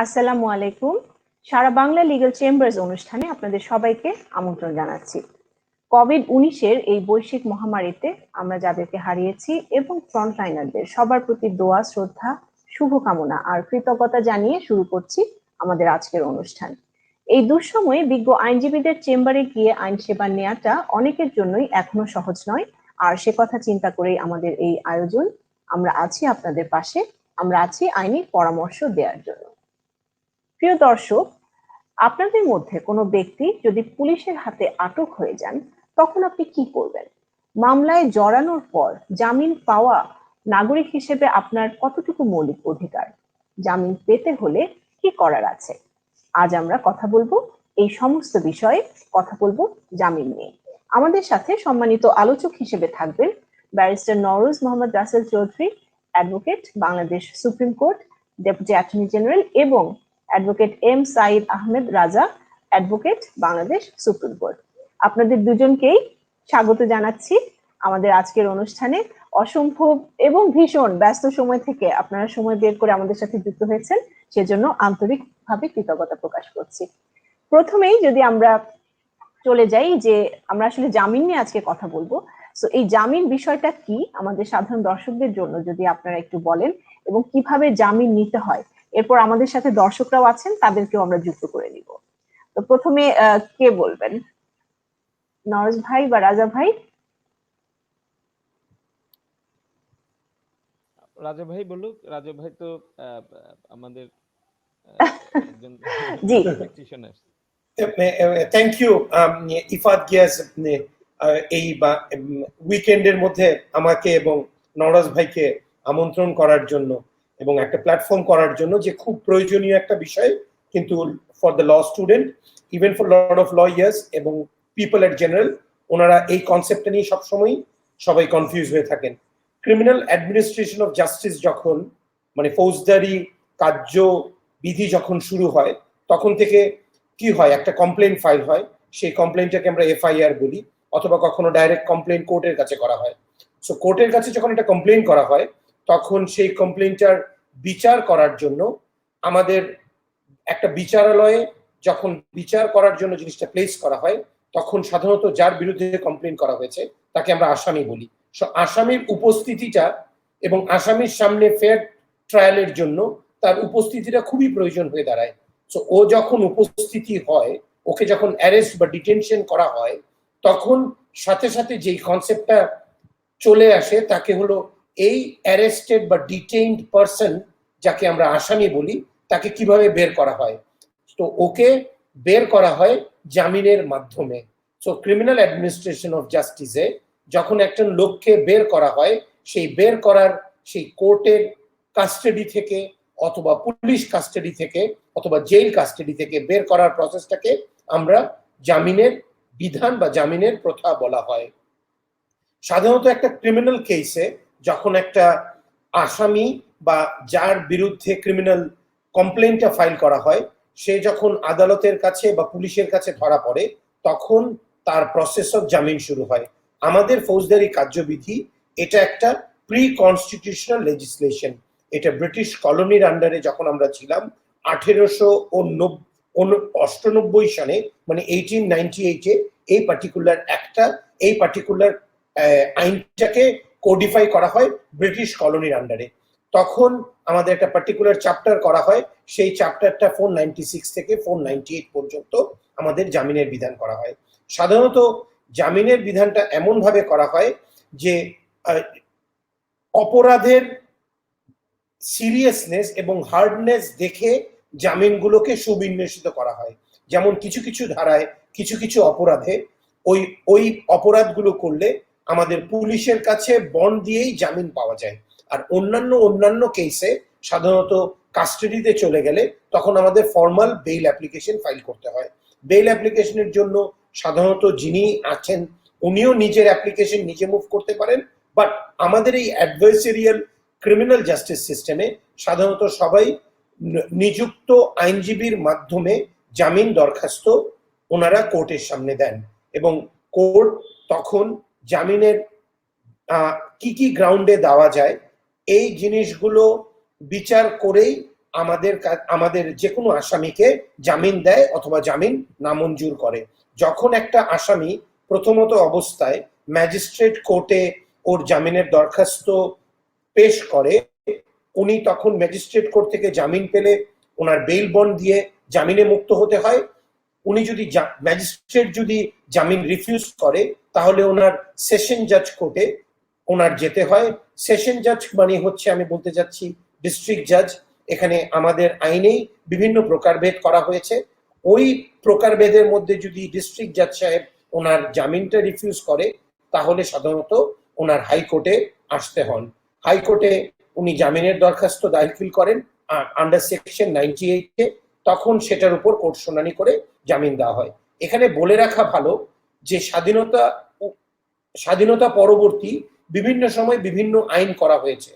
আসসালামু আলাইকুম। সারা Bangla legal chambers অনুষ্ঠানে আপনাদের সবাইকে আমন্ত্রণ জানাচ্ছি। কোভিড-19 এই বৈশ্বিক মহামারীতে আমরা যাদেরকে হারিয়েছি এবং ফ্রন্টলাইনারদের সবার প্রতি দোয়া, শ্রদ্ধা, শুভকামনা আর কৃতজ্ঞতা জানিয়ে শুরু করছি আমাদের আজকের অনুষ্ঠান। এই দুঃসময়ে বিজ্ঞ আইনজীবীদের চেম্বারে গিয়ে আইন সেবা নেওয়াটা অনেকের জন্যই এখনো সহজ নয়, আর সে কথা চিন্তা করেই আমাদের এই আয়োজন। আমরা আছি আপনাদের পাশে, আমরা আছি আইনি পরামর্শ দেওয়ার জন্য। প্রিয় দর্শক, আপনাদের মধ্যে কোনো ব্যক্তি যদি পুলিশের হাতে আটক হয়ে যান, তখন আপনি কি করবেন? মামলায় জড়ানোর পর জামিন পাওয়া নাগরিক হিসেবে আপনার কতটুকু মৌলিক অধিকার? জামিন পেতে হলে কি করার আছে? আজ আমরা কথা বলবো এই সমস্ত বিষয়ে, কথা বলবো জামিন নিয়ে। আমাদের সাথে সম্মানিত আলোচক হিসেবে থাকবেন barrister Nowroz Mohammad Russell Chowdhury, advocate, Bangladesh Supreme Court, deputy attorney general, এবং advocate M Sayeed Ahmed Raja, advocate, Bangladesh Supreme court. আপনাদের দুজনকেই স্বাগত জানাচ্ছি আমাদের আজকের অনুষ্ঠানে। অসম্ভব এবং ভীষণ ব্যস্ত সময় থেকে আপনারা সময় বের করে আমাদের সাথে যুক্ত হয়েছেন, সেজন্য আন্তরিকভাবে কৃতজ্ঞতা প্রকাশ করছি। প্রথমেই যদি আমরা চলে যাই যে আমরা আসলে জামিন নিয়ে আজকে কথা বলবো, সো এই জামিন বিষয়টা কি আমাদের সাধারণ দর্শকদের জন্য যদি আপনারা একটু বলেন, এবং কিভাবে জামিন নিতে হয়। এরপর আমাদের সাথে দর্শকরাও আছেন, তাদেরকেও আমরা যুক্ত করে নিব। তো প্রথমে কে বলবেন? নওরোজ ভাই বা রাজা ভাই? রাজা ভাই বলুক। রাজা ভাই তো আমাদের একজন জি, practitioner. Thank you Ifat Gias, এই উইকেন্ডের মধ্যে আমাকে এবং নওরোজ ভাইকে আমন্ত্রণ করার জন্য এবং একটা প্ল্যাটফর্ম করার জন্য, যে খুব প্রয়োজনীয় একটা বিষয় কিন্তু for the law student, even for lot of lawyers এবং পিপল এট জেনারেল। ওনারা এই কনসেপ্টটা নিয়ে সবসময় সবাই কনফিউজ হয়ে থাকেন। ক্রিমিনাল অ্যাডমিনিস্ট্রেশন অফ জাস্টিস যখন, মানে ফৌজদারি কার্যবিধি যখন শুরু হয়, তখন থেকে কি হয়, একটা কমপ্লেন ফাইল হয়। সেই কমপ্লেনটাকে আমরা এফআইআর বলি, অথবা কখনো ডাইরেক্ট কমপ্লেন কোর্টের কাছে করা হয়। সো কোর্টের কাছে যখন একটা কমপ্লেন করা হয়, তখন সেই কমপ্লেনটার বিচার করার জন্য আমাদের একটা বিচারালয়ে যখন বিচার করার জন্য জিনিসটা প্লেস করা হয়, তখন সাধারণত যার বিরুদ্ধে কমপ্লেন করা হয়েছে তাকে আমরা আসামি বলি। সো আসামির উপস্থিতিটা এবং আসামির সামনে ফেয়ার ট্রায়ালের জন্য তার উপস্থিতিটা খুবই প্রয়োজন হয়ে দাঁড়ায়। সো ও যখন উপস্থিতি হয়, ওকে যখন অ্যারেস্ট বা ডিটেনশন করা হয়, তখন সাথে সাথে যেই কনসেপ্টটা চলে আসে তাকে হলো এই অ্যারেস্টেড বা ডিটেইনড পারসন, যাকে আমরা আসামি বলি, তাকে কিভাবে বের করা হয়। তো ওকে বের করা হয় জামিনের মাধ্যমে। সো ক্রিমিনাল অ্যাডমিনিস্ট্রেশন অফ জাস্টিসে যখন একজন লোককে বের করা হয়, সেই বের করার, সেই কোর্টের কাস্টাডি থেকে অথবা পুলিশ কাস্টাডি থেকে অথবা জেল কাস্টাডি থেকে বের করার প্রসেসটাকে আমরা জামিনের বিধান বা জামিনের প্রথা বলা হয়। সাধারণত একটা ক্রিমিনাল কেসে যখন একটা আসামি বা যার বিরুদ্ধে ক্রিমিনাল কমপ্লেনটা ফাইল করা হয়, সে যখন আদালতের কাছে বা পুলিশের কাছে ধরা পড়ে, তখন তার প্রসেস অফ জামিন শুরু হয়। আমাদের ফৌজদারি কার্যবিধি এটা একটা প্রি কনস্টিটিউশনাল লেজিসলেশন। এটা ব্রিটিশ কলোনির আন্ডারে যখন আমরা ছিলাম 1898 সালে, মানে 1898-এ এই পার্টিকুলার একটা, এই পার্টিকুলার আইনটাকে কোডিফাই করা হয় ব্রিটিশ কলোনির আন্ডারে। তখন আমাদের একটা পার্টিকুলার চ্যাপ্টার করা হয়, সেই চ্যাপ্টারটা 496 থেকে 498 পর্যন্ত আমাদের জামিনের বিধান করা হয়। সাধারণত জামিনের বিধানটা এমন ভাবে করা হয় যে অপরাধের সিরিয়াসনেস এবং হার্ডনেস দেখে জামিনগুলোকে সুবিন্যস্ত করা হয়। যেমন কিছু কিছু ধারায়, কিছু কিছু অপরাধে ওই অপরাধগুলো করলে আমাদের পুলিশের কাছে বন্ড দিয়েই জামিন পাওয়া যায়। আর অন্যান্য কেসে সাধারণত কাস্টাডিতে চলে গেলে তখন আমাদের ফর্মাল বেইল অ্যাপ্লিকেশন ফাইল করতে হয়। বেইল অ্যাপ্লিকেশনের জন্য সাধারণত যিনি আছেন উনিও নিজের অ্যাপ্লিকেশন নিজে মুভ করতে পারেন, বাট আমাদের এই অ্যাডভার্সারিয়াল ক্রিমিনাল জাস্টিস সিস্টেমে সাধারণত সবাই নিযুক্ত আইনজীবীর মাধ্যমে জামিন দরখাস্ত ওনারা কোর্টের সামনে দেন, এবং কোর্ট তখন জামিনের কি কি গ্রাউন্ডে দেওয়া যায় এই জিনিসগুলো বিচার করেই আমাদের যে কোনো আসামিকে জামিন দেয় অথবা জামিন নামঞ্জুর করে। যখন একটা আসামি প্রথমত অবস্থায় ম্যাজিস্ট্রেট কোর্টে ওর জামিনের দরখাস্ত পেশ করে, উনি তখন ম্যাজিস্ট্রেট কোর্ট থেকে জামিন পেলে ওনার বেইল বন্ড দিয়ে জামিনে মুক্ত হতে হয়। উনি যদি ম্যাজিস্ট্রেট যদি জামিন রিফিউজ করে তাহলে ওনার সেশন জাজ কোর্টে ওনার যেতে হয়। সেশন জাজ মানে হচ্ছে, আমি বলতে যাচ্ছি, ডিস্ট্রিক্ট জাজ। এখানে আমাদের আইনেই বিভিন্ন প্রকারভেদ করা হয়েছে। ওই প্রকারভেদের মধ্যে যদি ডিস্ট্রিক্ট জাজ সাহেব ওনার জামিনটা রিফিউজ করে তাহলে সাধারণত ওনার হাইকোর্টে আসতে হন। হাইকোর্টে উনি জামিনের দরখাস্ত দাখিল করেন আন্ডার সেকশন 98-এ, তখন সেটার উপর কোর্ট শুনানি করে জামিন দেওয়া হয়। এখানে বলে রাখা ভালো যে স্বাধীনতা পরবর্তী বিভিন্ন সময় বিভিন্ন আইন করা হয়েছে।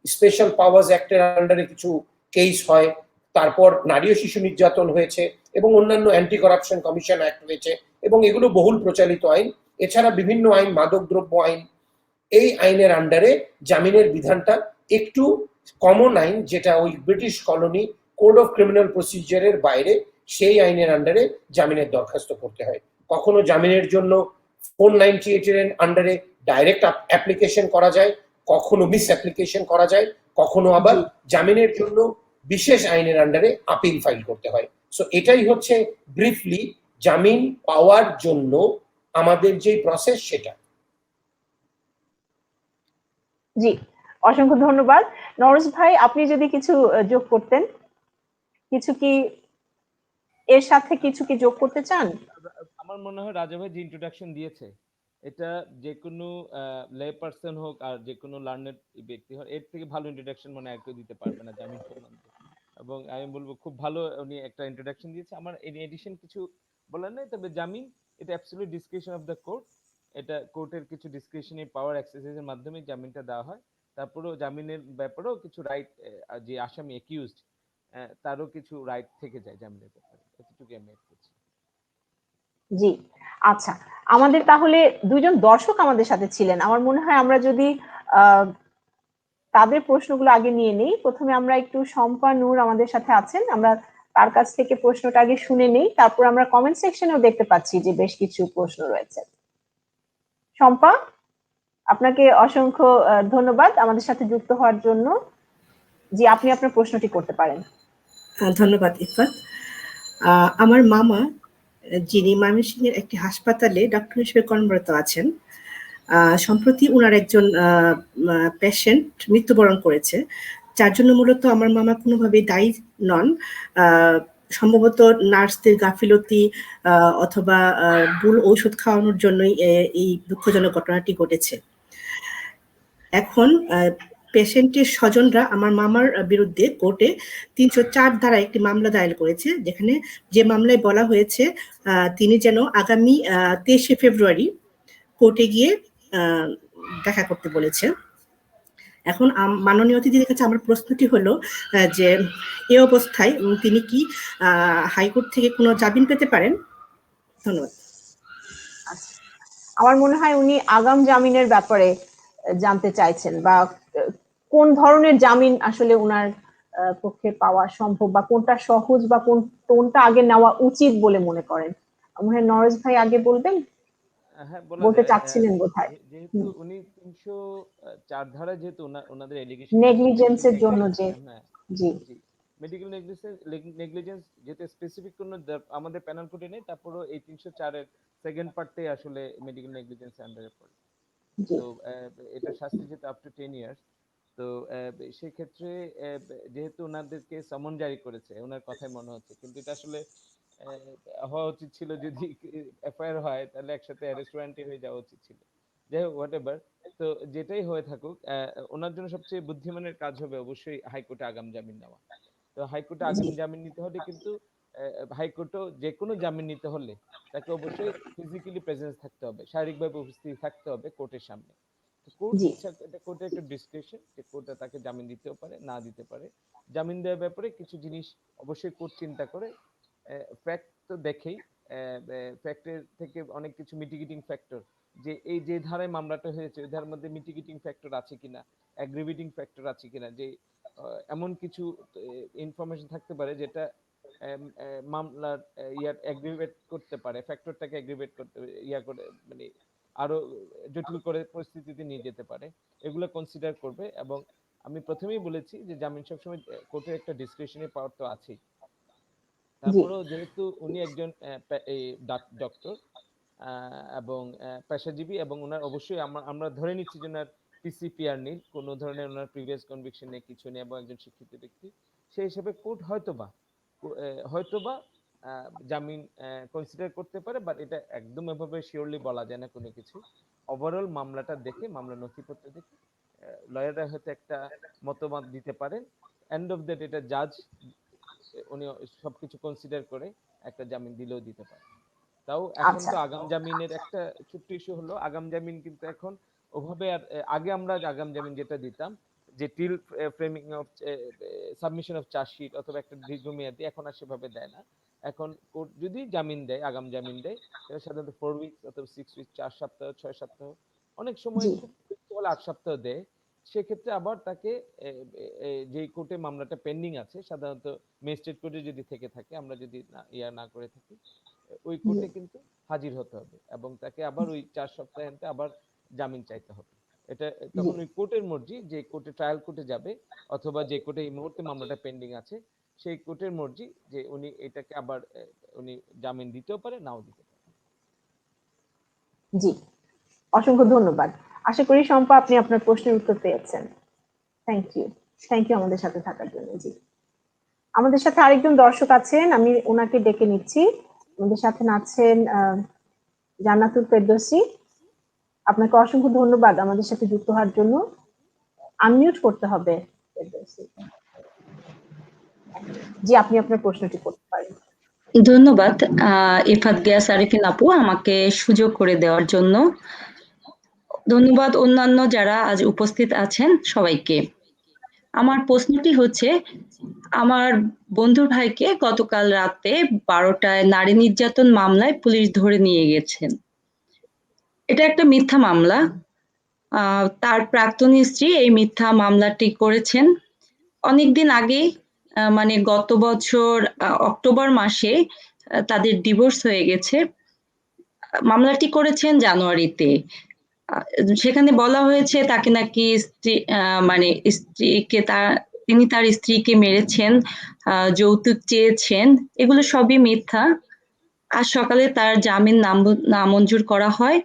স্পেশাল পাওয়ার্স অ্যাক্টের আন্ডারে কিছু কেস হয়, তারপর নারী ও শিশু নির্যাতন হয়েছে এবং অন্যান্য অ্যান্টি করাপশন কমিশন অ্যাক্ট হয়েছে এবং এগুলো বহুল প্রচারিত আইন। এছাড়া বিভিন্ন আইন, মাদকদ্রব্য আইন, এই আইনের আন্ডারে জামিনের বিধানটা একটু কমন আইন, যেটা ওই British colony code of criminal প্রসিজারের বাইরে, সেই আইনের আন্ডারে জামিনের দরখাস্ত করতে হয়। কখনো জামিনের জন্য 498 এর আন্ডারে ডাইরেক্ট অ্যাপ্লিকেশন করা যায়, কখনো মিস অ্যাপ্লিকেশন করা যায়, কখনো আবার জামিনের জন্য বিশেষ আইনের আন্ডারে আপিল ফাইল করতে হয়। সো এটাই হচ্ছে ব্রিফলি জামিন পাওয়ার জন্য আমাদের যে প্রসেস সেটা। জি, অসংখ্য ধন্যবাদ। নরস ভাই, আপনি যদি কিছু যোগ করতেন, কিছু কি এর সাথে কিছু কি যোগ করতে চান? আমার মনে হয় রাজা ভাই যে ইন্ট্রোডাকশন দিয়েছে, এটা যে কোনো লে পার্সন হোক আর যে কোনো লার্নেড ব্যক্তি হোক, এর থেকে ভালো ইন্ট্রোডাকশন মানে আর কেউ দিতে পারবে না জামিন সম্বন্ধে। এবং আমি বলবো খুব ভালো উনি একটা ইন্ট্রোডাকশন দিয়েছে। আমার এর এডিশন কিছু বলার নাই, তবে জামিন এটা absolute description of the court. এটা কোর্টের কিছু ডিসক্রিপশনারি পাওয়ার এক্সারসাইজের মাধ্যমে জামিনটা দেওয়া হয়। তারপরেও জামিনের ব্যাপারেও কিছু রাইট, যে আসামি অ্যাকিউজড তারও কিছু রাইট থেকে যায় জামিনের ব্যাপারে। এতটুকু আমি এড করছি। জি, আচ্ছা। আমাদের তাহলে দুইজন দর্শক আমাদের সাথে ছিলেন। আমার মনে হয় আমরা যদি তাদের প্রশ্নগুলো আগে নিয়ে নিই। প্রথমে আমরা একটু, শম্পা নূর আমাদের সাথে আছেন, আমরা তার কাছ থেকে প্রশ্নটা আগে শুনে নেই, তারপর আমরা কমেন্ট সেকশনেও দেখতে পাচ্ছি যে বেশ কিছু প্রশ্ন রয়েছে। শম্পা, আপনাকে অসংখ্য ধন্যবাদ আমাদের সাথে যুক্ত হওয়ার জন্য। জি, আপনি আপনার প্রশ্নটি করতে পারেন। ধন্যবাদ ইফাত। আমার মামা, যিনি ময়মনসিংহের একটি হাসপাতালে ডক্টর হিসেবে কর্মরত আছেন, সম্প্রতি ওনার একজন পেশেন্ট মৃত্যুবরণ করেছে, যার জন্য মূলত আমার মামা কোনোভাবেই দায়ী নন। সম্ভবত নার্সদের গাফিলতি অথবা ভুল ঔষধ খাওয়ানোর জন্যই এই দুঃখজনক ঘটনাটি ঘটেছে। এখন পেশেন্টের স্বজনরা আমার মামার বিরুদ্ধে কোর্টে 304 ধারায় একটি মামলা দায়ের করেছে, যেখানে যে মামলায় বলা হয়েছে তিনি যেন আগামী 23শে ফেব্রুয়ারি কোর্টে গিয়ে দেখা করতে বলেছে। এখন মাননীয় অতিথির কাছে আমার প্রশ্নটি হলো যে এই অবস্থায় তিনি কি হাইকোর্ট থেকে কোনো জামিন পেতে পারেন? ধন্যবাদ। আমার মনে হয় উনি আগাম জামিনের ব্যাপারে জানতে চাইছেন, বা কোন ধরনের জামিন আসলে উনার পক্ষে পাওয়া সম্ভব, বা কোনটা সহজ, বা কোনটা আগে নেওয়া উচিত বলে মনে করেন। মনে হয় নরেশ ভাই আগে বলবেন। হ্যাঁ, বলা বলতে যায়। চাচ্ছিলেন বোধহয়। যেহেতু উনি 304 ধারা, যেহেতু ওনাদের এলিগেশন নেগলিজেন্সের জন্য যে, হ্যাঁ, জি জি, মেডিকেল নেগলিজেন্স যেহেতু স্পেসিফিক কোনো আমাদের প্যানেল কোডে নেই, তারপরও এই 304 এর সেকেন্ড পার্টে আসলে মেডিকেল নেগলিজেন্স আন্ডারে পড়ে। জি তো এটা শাস্তি যেহেতু আপ টু 10 ইয়ার্স, তো সেক্ষেত্রে যেহেতু ওনাদেরকে সমন জারি করেছে, ওনার কথাই মনে হচ্ছে, কিন্তু এটা আসলে হওয়া উচিত ছিল, যদি এফআইআর হয় তাহলে একসাথে অ্যারেস্ট ওয়ারেন্টে হয়ে যাওয়া উচিত ছিল। যাই হোক, হোয়াট এভার, তো যেটাই হয়ে থাকুক, ওনার জন্য সবচেয়ে বুদ্ধিমানের কাজ হবে অবশ্যই হাইকোর্টে আগাম জামিন নেওয়া। তো হাইকোর্টে আগাম জামিন নিতে হলে কিন্তু হাইকোর্টও যে কোনো জামিন নিতে হলে তাকে অবশ্যই ফিজিক্যালি প্রেজেন্স থাকতে হবে, শারীরিকভাবে উপস্থিত থাকতে হবে কোর্টের সামনে। কোর্ট জি ইচ্ছা, এটা কোর্টের একটা ডিসক্রিপশন, যে কোর্টে তাকে জামিন দিতেও পারে, না দিতে পারে। জামিন দেওয়ার ব্যাপারে কিছু জিনিস অবশ্যই কোর্ট চিন্তা করে, ফ্যাক্ট তো দেখেই, ফ্যাক্টের থেকে অনেক কিছু মিটিগেটিং ফ্যাক্টর, যে এই যে ধারায় মামলাটা হয়েছে ওই ধারার মধ্যে মিটিগেটিং ফ্যাক্টর আছে কিনা, অ্যাগ্রিভেটিং ফ্যাক্টর আছে কিনা, যে এমন কিছু ইনফরমেশন থাকতে পারে যেটা মামলার ইয়ার অ্যাগ্রিভেট করতে পারে, ফ্যাক্টরটাকে অ্যাগ্রিভেট করতে করে মানে আরো জটিল করে পরিস্থিতিতে নিয়ে যেতে পারে, এগুলো কনসিডার করবে। এবং আমি প্রথমেই বলেছি যে জামিন সবসময় কোর্টের একটা ডিসক্রিশনারি পাওয়ার তো আছেই। তারপরেও যেহেতু উনি একজন ডক্টর এবং পেশাজীবী, এবং ওনার অবশ্যই আমরা ধরে নিচ্ছি যে ওনার পিসিপিআর নেই, কোনো ধরনের ওনার প্রিভিয়াস কনভিকশন নেই, কিছু নেই, এবং একজন শিক্ষিত ব্যক্তি, সেই হিসেবে কোর্ট হয়তোবা জামিন কনসিডার করতে পারে, বাট এটা একদম এভাবে শিওরলি বলা যায় না কোনো কিছু। ওভারঅল মামলাটা দেখে, মামলা নথিপত্র দেখে লয়াররা হয়তো একটা মতামত দিতে পারেন। এন্ড অফ দ্যাট এটা জাজ উনি সবকিছু কনসিডার করে একটা জামিন দিলেও দিতে পারে। তাও এখন তো আগাম জামিনের একটা ছোট্ট ইস্যু হলো, আগাম জামিন কিন্তু এখন ওভাবে আর আগে আমরা আগাম জামিন যেটা দিতাম যে till framing of submission of chargesheet অথবা একটা দীর্ঘমেয়াদী, এখন আর সেভাবে দেয় না। এখন কোর্ট যদি জামিন দেয়, আগাম জামিন দেয়, সেটা সাধারণত 4 উইকস অথবা 6 উইকস, 4 সপ্তাহ, 6 সপ্তাহ, অনেক সময় খুব হলে 8 সপ্তাহ দেয়। সেক্ষেত্রে আবার তাকে যে কোর্টে মামলাটা পেন্ডিং আছে, সাধারণত ম্যাজিস্ট্রেট কোর্টে যদি থেকে থাকে, আমরা যদি না করে থাকি, ওই কোর্টে কিন্তু হাজির হতে হবে এবং তাকে আবার ওই 4 সপ্তাহে আবার জামিন চাইতে হবে। এটা তখন ওই কোর্টের মর্জি, যে কোর্টে ট্রায়াল কোর্টে যাবে অথবা যে কোর্টে এই মুহূর্তে মামলাটা পেন্ডিং আছে, সেই কোর্টের মর্জি যে উনি এটাকে আবার উনি জামিন দিতেও পারে, নাও দিতে পারে। জি, অসংখ্য ধন্যবাদ। আশা করি শম্পা আপনি আপনার প্রশ্নের উত্তর পেয়েছেন। থ্যাংক ইউ আমাদের সাথে থাকার জন্য। জি, আমাদের সাথে আরেকজন দর্শক আছেন, আমি ওনাকে ডেকে নিচ্ছি। আমাদের সাথে আছেন জান্নাতুল ফেরদৌসী। আপনাকে অসংখ্য ধন্যবাদ আমাদের সাথে যুক্ত হওয়ার জন্য। আনমিউট করতে হবে ফেরদৌসী। জি, আপনি আপনার প্রশ্নটি করতে পারেন। ধন্যবাদ ইফাত গিয়াস আরিফিন আপু আমাকে সুযোগ করে দেওয়ার জন্য। ধন্যবাদ অন্যান্য যারা আজ উপস্থিত আছেন সবাইকে। আমার প্রশ্নটি হচ্ছে, আমার বন্ধুর ভাইকে গতকাল রাতে 12টায় নারী নির্যাতন মামলায় পুলিশ ধরে নিয়ে গেছেন। এটা একটা মিথ্যা মামলা। তার প্রাক্তন স্ত্রী এই মিথ্যা মামলাটি করেছেন অনেকদিন আগেই, মানে গত বছর অক্টোবর মাসে তাদের ডিভোর্স হয়ে গেছে। মামলাটি করেছেন জানুয়ারিতে। সেখানে বলা হয়েছে তাকে নাকি মানে স্ত্রীকে তিনি তার স্ত্রীকে মেরেছেন, যৌতুক চেয়েছেন, এগুলো সবই মিথ্যা। আজ সকালে তার জামিন নামঞ্জুর করা হয়,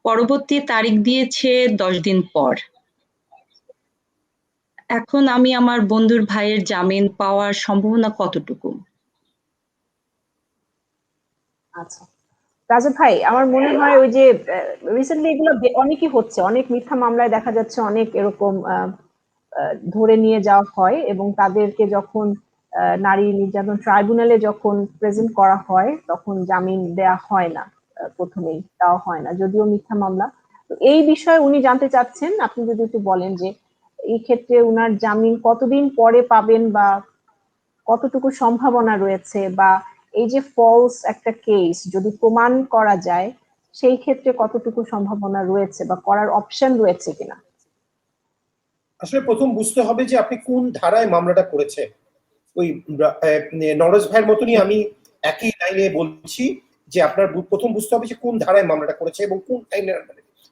পরবর্তী তারিখ দিয়েছে 10 দিন পর। এখন আমি আমার বন্ধুর ভাইয়ের জামিন পাওয়ার সম্ভাবনা কতটুকু? আচ্ছা রাজা ভাই, আমার মনে হয় ওই যে রিসেন্টলি এগুলো অনেকই হচ্ছে, অনেক মিথ্যা মামলায় দেখা যাচ্ছে অনেক এরকম ধরে নিয়ে যাওয়া হয় এবং তাদেরকে যখন নারী নির্যাতন ট্রাইব্যুনালে যখন প্রেজেন্ট করা হয় তখন জামিন দেয়া হয় না, প্রথমেই দেওয়া হয় না, যদিও মিথ্যা মামলা। তো এই বিষয়ে উনি জানতে চাচ্ছেন, আপনি যদি একটু বলেন যে এই ক্ষেত্রে উনার জামিন কতদিন পরে পাবেন বা কতটুকু সম্ভাবনা রয়েছে, বা এই যে ফলস একটা কেস যদি প্রমাণ করা যায় সেই ক্ষেত্রে কতটুকু সম্ভাবনা রয়েছে বা করার অপশন রয়েছে কিনা। আসলে প্রথম বুঝতে হবে যে আপনি কোন ধারায় মামলাটা করেছে। ওই নরজ ভাইয়ের মতনই আমি একই লাইনে বলছি যে আপনার প্রথম বুঝতে হবে যে কোন ধারায় মামলাটা করেছে এবং কোন আইনের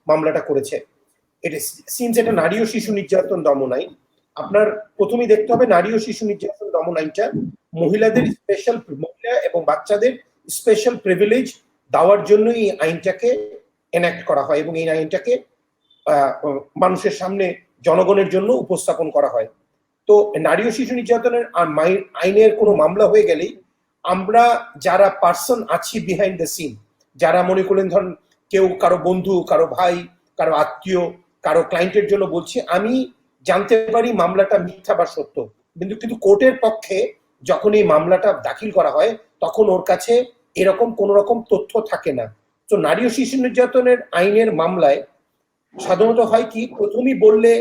মামলাটা করেছে। এটা সিন্স এটা নারী ও শিশু নির্যাতন দমন আইন, আপনার প্রথমেই দেখতে হবে নারী ও শিশু নির্যাতন দমন আইনটা মহিলাদের স্পেশাল, মহিলা এবং বাচ্চাদের স্পেশাল প্রিভিলেজ দেওয়ার জন্য এই আইনটাকে এনাক্ট করা হয় এবং এই আইনটাকে মানুষের সামনে জনগণের জন্য উপস্থাপন করা হয়। তো নারী ও শিশু নির্যাতনের আইনের কোনো মামলা হয়ে গেলেই আমরা যারা পার্সন আছি বিহাইন্ড দ্য সিন, যারা মনে করেন ধরেন কেউ কারো বন্ধু, কারো ভাই, কারো আত্মীয়, কারো ক্লায়েন্টের জন্য বলছি, আমি জানতে পারি মামলাটা মিথ্যা বা সত্য, কিন্তু কোর্টের পক্ষে যখন এই মামলাটা দাখিল করা হয় তখন ওর কাছে এরকম কোন রকম তথ্য থাকে না। তো নারী ও শিশু নির্যাতনের আইনের মামলায় সাধারণত হয় কি, প্রথমেই বললে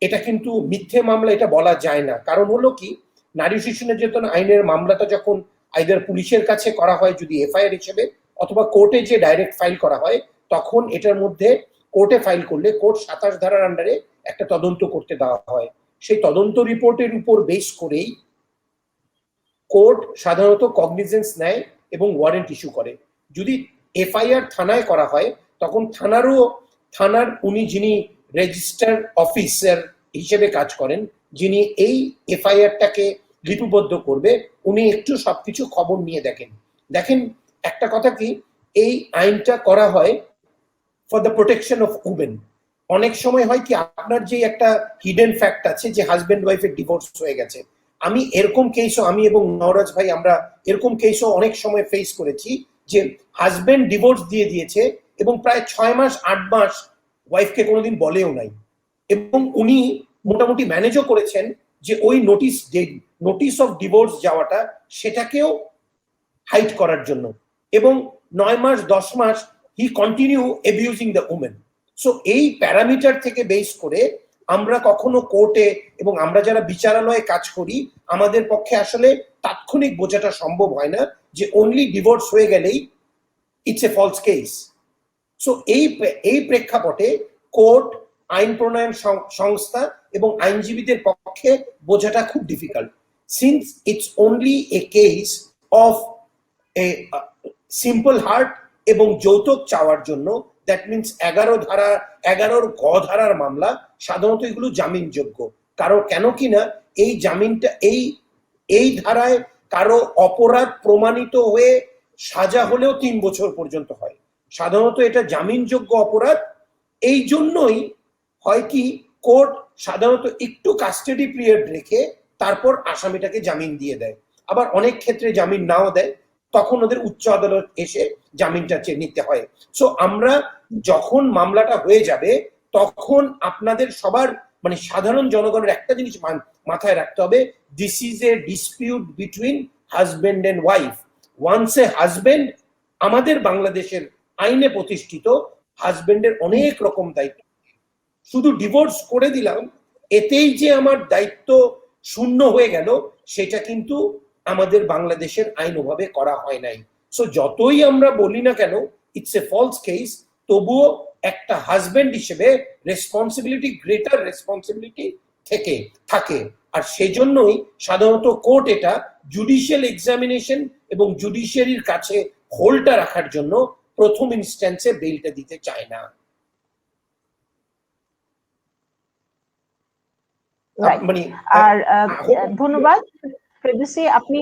এটা কিন্তু মিথ্যে মামলা, এটা বলা যায় না। কারণ হলো কি, নারী শিশু নির্যাতন আইনের মামলাটা যখন আইদার পুলিশের কাছে করা হয় যদি এফআইআর হিসেবে, অথবা কোর্টে যে ডাইরেক্ট ফাইল করা হয়, তখন এটার মধ্যে কোর্টে ফাইল করলে কোর্ট 27 ধারার আন্ডারে একটা তদন্ত করতে দেওয়া হয়। সেই তদন্ত রিপোর্টের উপর বেস করেই কোর্ট সাধারণত কগনিজেন্স নেয় এবং ওয়ারেন্ট ইস্যু করে। যদি এফআইআর থানায় করা হয় তখন থানার উনি যিনি রেজিস্টার অফিসার হিসেবে কাজ করেন, যিনি এই এফআইআরটাকে লিপিবদ্ধ করবে, উনি একটু সবকিছু খবর নিয়ে দেখেন একটা কথা কি, এই আইনটা করা হয় for the protection of women. অনেক সময় হয় কি, আপনার যে একটা হিডেন ফ্যাক্ট আছে যে হাজবেন্ড ওয়াইফের ডিভোর্স হয়ে গেছে, আমি এবং নওরাজ ভাই আমরা এরকম কেসও অনেক সময় ফেস করেছি যে হাজবেন্ড ডিভোর্স দিয়ে দিয়েছে এবং প্রায় 6 মাস 8 মাস ওয়াইফকে কোনোদিন বলেও নাই, এবং উনি মোটামুটি ম্যানেজও করেছেন যে ওই নোটিস অফ ডিভোর্স যাওয়াটা সেটাকেও হাইড করার জন্য, এবং 9 মাস 10 মাস he continue abusing the women. So এই প্যারামিটার থেকে বেস করে আমরা কখনো কোর্টে এবং আমরা যারা বিচারালয়ে কাজ করি, আমাদের পক্ষে আসলে তাৎক্ষণিক বোঝাটা সম্ভব হয় না যে অনলি ডিভোর্স হয়ে গেলেই it's a false case. So এই প্রেক্ষাপটে কোর্ট, আইন প্রণয়ন সংস্থা এবং আইনজীবীদের পক্ষে বোঝাটা খুব difficult, since it's only a case of a simple heart এবং যৌতুক চাওয়ার জন্য। দ্যাট মিনস 11 গ ধারার মামলা সাধারণত এগুলো জামিনযোগ্য। কেন কিনা এই জামিনটা এই ধারায় কারো অপরাধ প্রমাণিত হয়ে সাজা হলেও 3 বছর পর্যন্ত হয়। সাধারণত এটা জামিনযোগ্য অপরাধ। এই জন্যই হয় কি, কোর্ট সাধারণত একটু কাস্টাডি পিরিয়ড রেখে তারপর আসামিটাকে জামিন দিয়ে দেয়। আবার অনেক ক্ষেত্রে জামিন নাও দেয়, তখন ওদের উচ্চ আদালত এসে জামিনটা চেয়ে নিতে হয়। সো আমরা যখন মামলাটা হয়ে যাবে তখন আপনাদের সবার মানে সাধারণ জনগণের একটা জিনিস মাথায় রাখতে হবে, this is a dispute between husband and wife. Once a husband, আমাদের বাংলাদেশের আইনে প্রতিষ্ঠিত হাজবেন্ডের অনেক রকম দায়িত্ব, শুধু ডিভোর্স করে দিলাম এতেই যে আমার দায়িত্ব শূন্য হয়ে গেল সেটা কিন্তু আমাদের বাংলাদেশের আইন ওভাবে করা হয় নাই। সো যতই আমরা বলি না কেন ইটস এ ফলস কেস, তবুও একটা হাজবেন্ড হিসেবে রেসপন্সিবিলিটি, গ্রেটার রেসপন্সিবিলিটি থাকে। আর সেজন্যই সাধারণত কোর্ট এটা জুডিশিয়াল এক্সামিনেশন এবং জুডিশিয়ারির কাছে হোল্ডটা রাখার জন্য প্রথম ইনস্ট্যান্সে বেলটা দিতে চায় না। আর ধন্যবাদ ফেরদৌসী, আপনি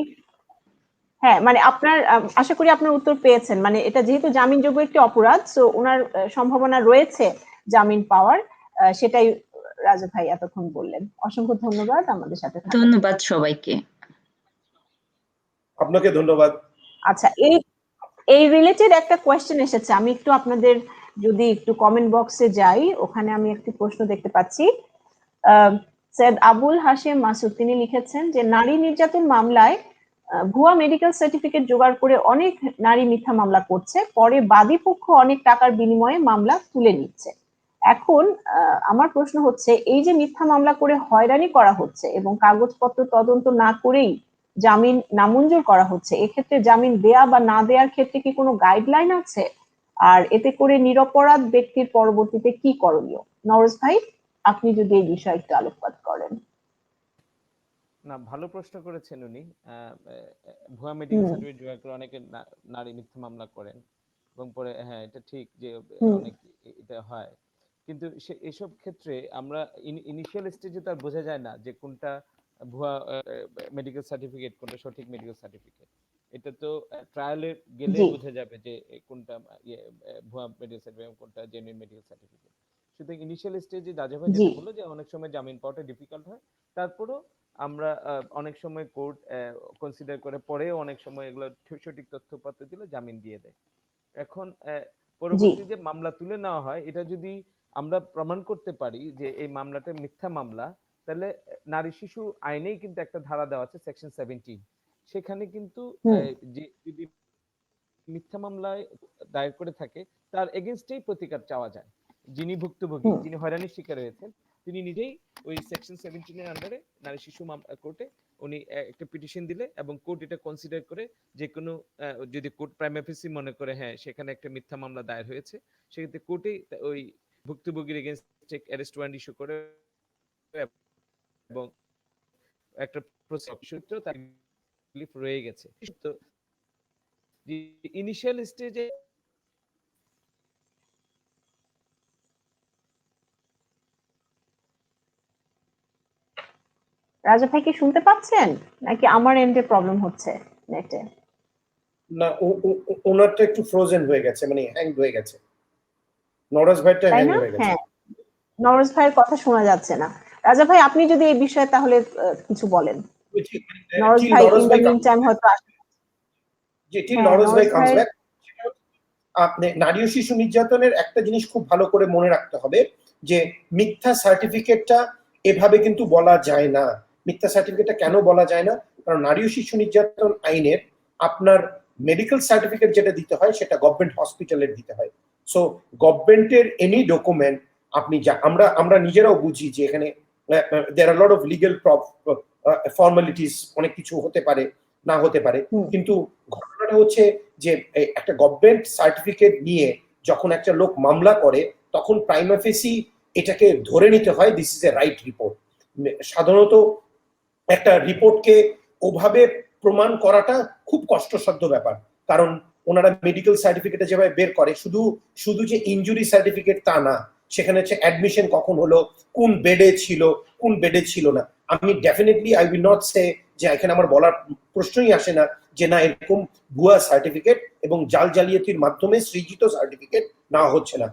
হ্যাঁ মানে আপনার আশা করি আপনার উত্তর পেয়েছেন। মানে এটা যেহেতু জামিনযোগ্য একটি অপরাধ, সো ওনার সম্ভাবনা রয়েছে জামিন পাওয়ার, সেটাই রাজু ভাই এতক্ষণ বললেন। অসংখ্য ধন্যবাদ আমাদের সাথে থাকার জন্য। ধন্যবাদ সবাইকে। আপনাকে ধন্যবাদ। আচ্ছা, এই রিলেটেড একটা কোয়েশ্চেন এসেছে, আমি একটু আপনাদের যদি একটু কমেন্ট বক্সে যাই, ওখানে আমি একটি প্রশ্ন দেখতে পাচ্ছি। সৈয়দ আবুল হাশেম মাসুদ তিনি লিখেছেন যে নারী নির্যাতন মামলায় ভুয়া মেডিকেল সার্টিফিকেট জোগাড় করে অনেক নারী মিথ্যা মামলা করছে, পরে বাদী পক্ষ অনেক টাকার বিনিময়ে মামলা তুলে নিচ্ছে। এখন আমার প্রশ্ন হচ্ছে, এই যে মিথ্যা মামলা করে হয়রানি করা হচ্ছে এবং কাগজপত্র তদন্ত না করেই জামিন নামঞ্জুর করা হচ্ছে, এক্ষেত্রে জামিন দেয়া বা না দেওয়ার ক্ষেত্রে কি কোনো গাইডলাইন আছে? আর এতে করে নিরপরাধ ব্যক্তির পরবর্তীতে কি করণীয়? নওরোজ ভাই, আপনি যদি এই বিষয়ে একটু আলোকপাত করেন। না, ভালো প্রশ্ন করেছেন উনি। ভুয়া মেডিকেল সার্টিফিকেট জোগাড় করে অনেকে নারী মিথ্যা মামলা করেন এবং পরে হ্যাঁ এটা ঠিক যে অনেক এটা হয়, কিন্তু এসব ক্ষেত্রে আমরা ইনিশিয়াল স্টেজে তার বোঝা যায় না যে কোনটা ভুয়া মেডিকেল সার্টিফিকেট, কোনটা সঠিক মেডিকেল সার্টিফিকেট। এটা তো ট্রায়ালে গেলে বোঝা যাবে যে কোনটা ভুয়া মেডিকেল সার্টিফিকেট, কোনটা জেনুইন মেডিকেল সার্টিফিকেট। সুতরাং ইনিশিয়াল স্টেজে রাজা ভাই যেটা বললো যে অনেক সময় জামিন পাওয়াটা ডিফিকাল্ট হয়, তারপরও আমরা অনেক সময় কোর্ট কনসিডার করে পরেও অনেক সময় এগুলো সঠিক তথ্যপত্র দিলে জামিন দিয়ে দেয়। এখন পরবর্তীতে মামলা তুলে নেওয়া হয়, এটা যদি আমরা প্রমাণ করতে পারি যে এই মামলাটা মিথ্যা মামলা, তাহলে নারী শিশু আইনেই কিন্তু একটা ধারা দেওয়া আছে সেকশন 17, সেখানে কিন্তু যে যদি মিথ্যা মামলায় দায়ের করে থাকে তার এগেইনস্টেই প্রতিকার চাওয়া যায়। যিনি ভুক্তভোগী, যিনি হয়রানির শিকার হয়েছেন, তিনি নিজেই ওই সেকশন 17 এর আন্ডারে নারী শিশু কোর্টে উনি একটা পিটিশন দিলে এবং কোর্ট এটা কনসিডার করে যে কোনো যদি কোর্ট প্রাইমা ফেসি মনে করে হ্যাঁ সেখানে একটা মিথ্যা মামলা দায়ের হয়েছে, সেক্ষেত্রে কোর্টেই ওই ভুক্তভোগীর এগেইনস্টে অ্যারেস্ট ওয়ারেন্ট ইস্যু করে এবং একটা সূত্র তার রিলিফ রয়ে গেছে। তো ইনিশিয়াল স্টেজে রাজা ভাই কি শুনতে পাচ্ছেন নাকি আমার এন্ডে প্রবলেম হচ্ছে নেটে? না, ওনারটা একটু ফ্রোজেন হয়ে গেছে, মানে হ্যাং হয়ে গেছে। নরাজ ভাইটা তাই হ্যাং না? হয়ে গেছে। হ্যাঁ, নরজ ভাইয়ের কথা শোনা যাচ্ছে না। রাজা ভাই আপনি যদি এই বিষয়ে তাহলে কিছু বলেন। নরজ Till ভাই নরজ ইন দ্য ভাই মিন টাইম হয়তো till হ্যাঁ, নরজ ভাই নরজ কামস ভাই ব্যাক, আপনি নারী ও শিশু নির্যাতনের একটা জিনিস খুব ভালো করে মনে রাখতে হবে যে মিথ্যা সার্টিফিকেটটা এভাবে কিন্তু বলা যায় না। মিথ্যা সার্টিফিকেটটা কেন বলা যায় না? কারণ নারী ও শিশু নির্যাতন আইনের আপনার মেডিকেল সার্টিফিকেট যেটা দিতে হয় সেটা গভর্নমেন্ট হসপিটালের দিতে হয়। সো গভর্নমেন্টের এনি ডকুমেন্ট আপনি যা আমরা নিজেরাও বুঝি যে এখানে দেয়ার আর লট অফ লিগ্যাল ফর্মালিটিস, অনেক কিছু হতে পারে, না হতে পারে, কিন্তু ঘটনাটা হচ্ছে যে একটা গভর্নমেন্ট সার্টিফিকেট নিয়ে যখন একটা লোক মামলা করে তখন প্রাইমা ফেসি এটাকে ধরে নিতে হয় this is A write report. সাধারণত একটা রিপোর্টকে ওভাবে প্রমাণ করাটা খুব কষ্টসাধ্য ব্যাপার, কারণ ওনারা মেডিকেল সার্টিফিকেটে যেভাবে বের করে শুধু শুধু যে ইনজুরি সার্টিফিকেট তা না, সেখানে হচ্ছে অ্যাডমিশন কখন হলো, কোন বেডে ছিল, কোন বেডে ছিল না। আমি ডেফিনেটলি আই উইল নট সে যে এখানে আমার বলার প্রশ্নই আসে না যে না এরকম ভুয়া সার্টিফিকেট এবং জাল জালিয়াতির মাধ্যমে সৃজিত সার্টিফিকেট নেওয়া হচ্ছে না।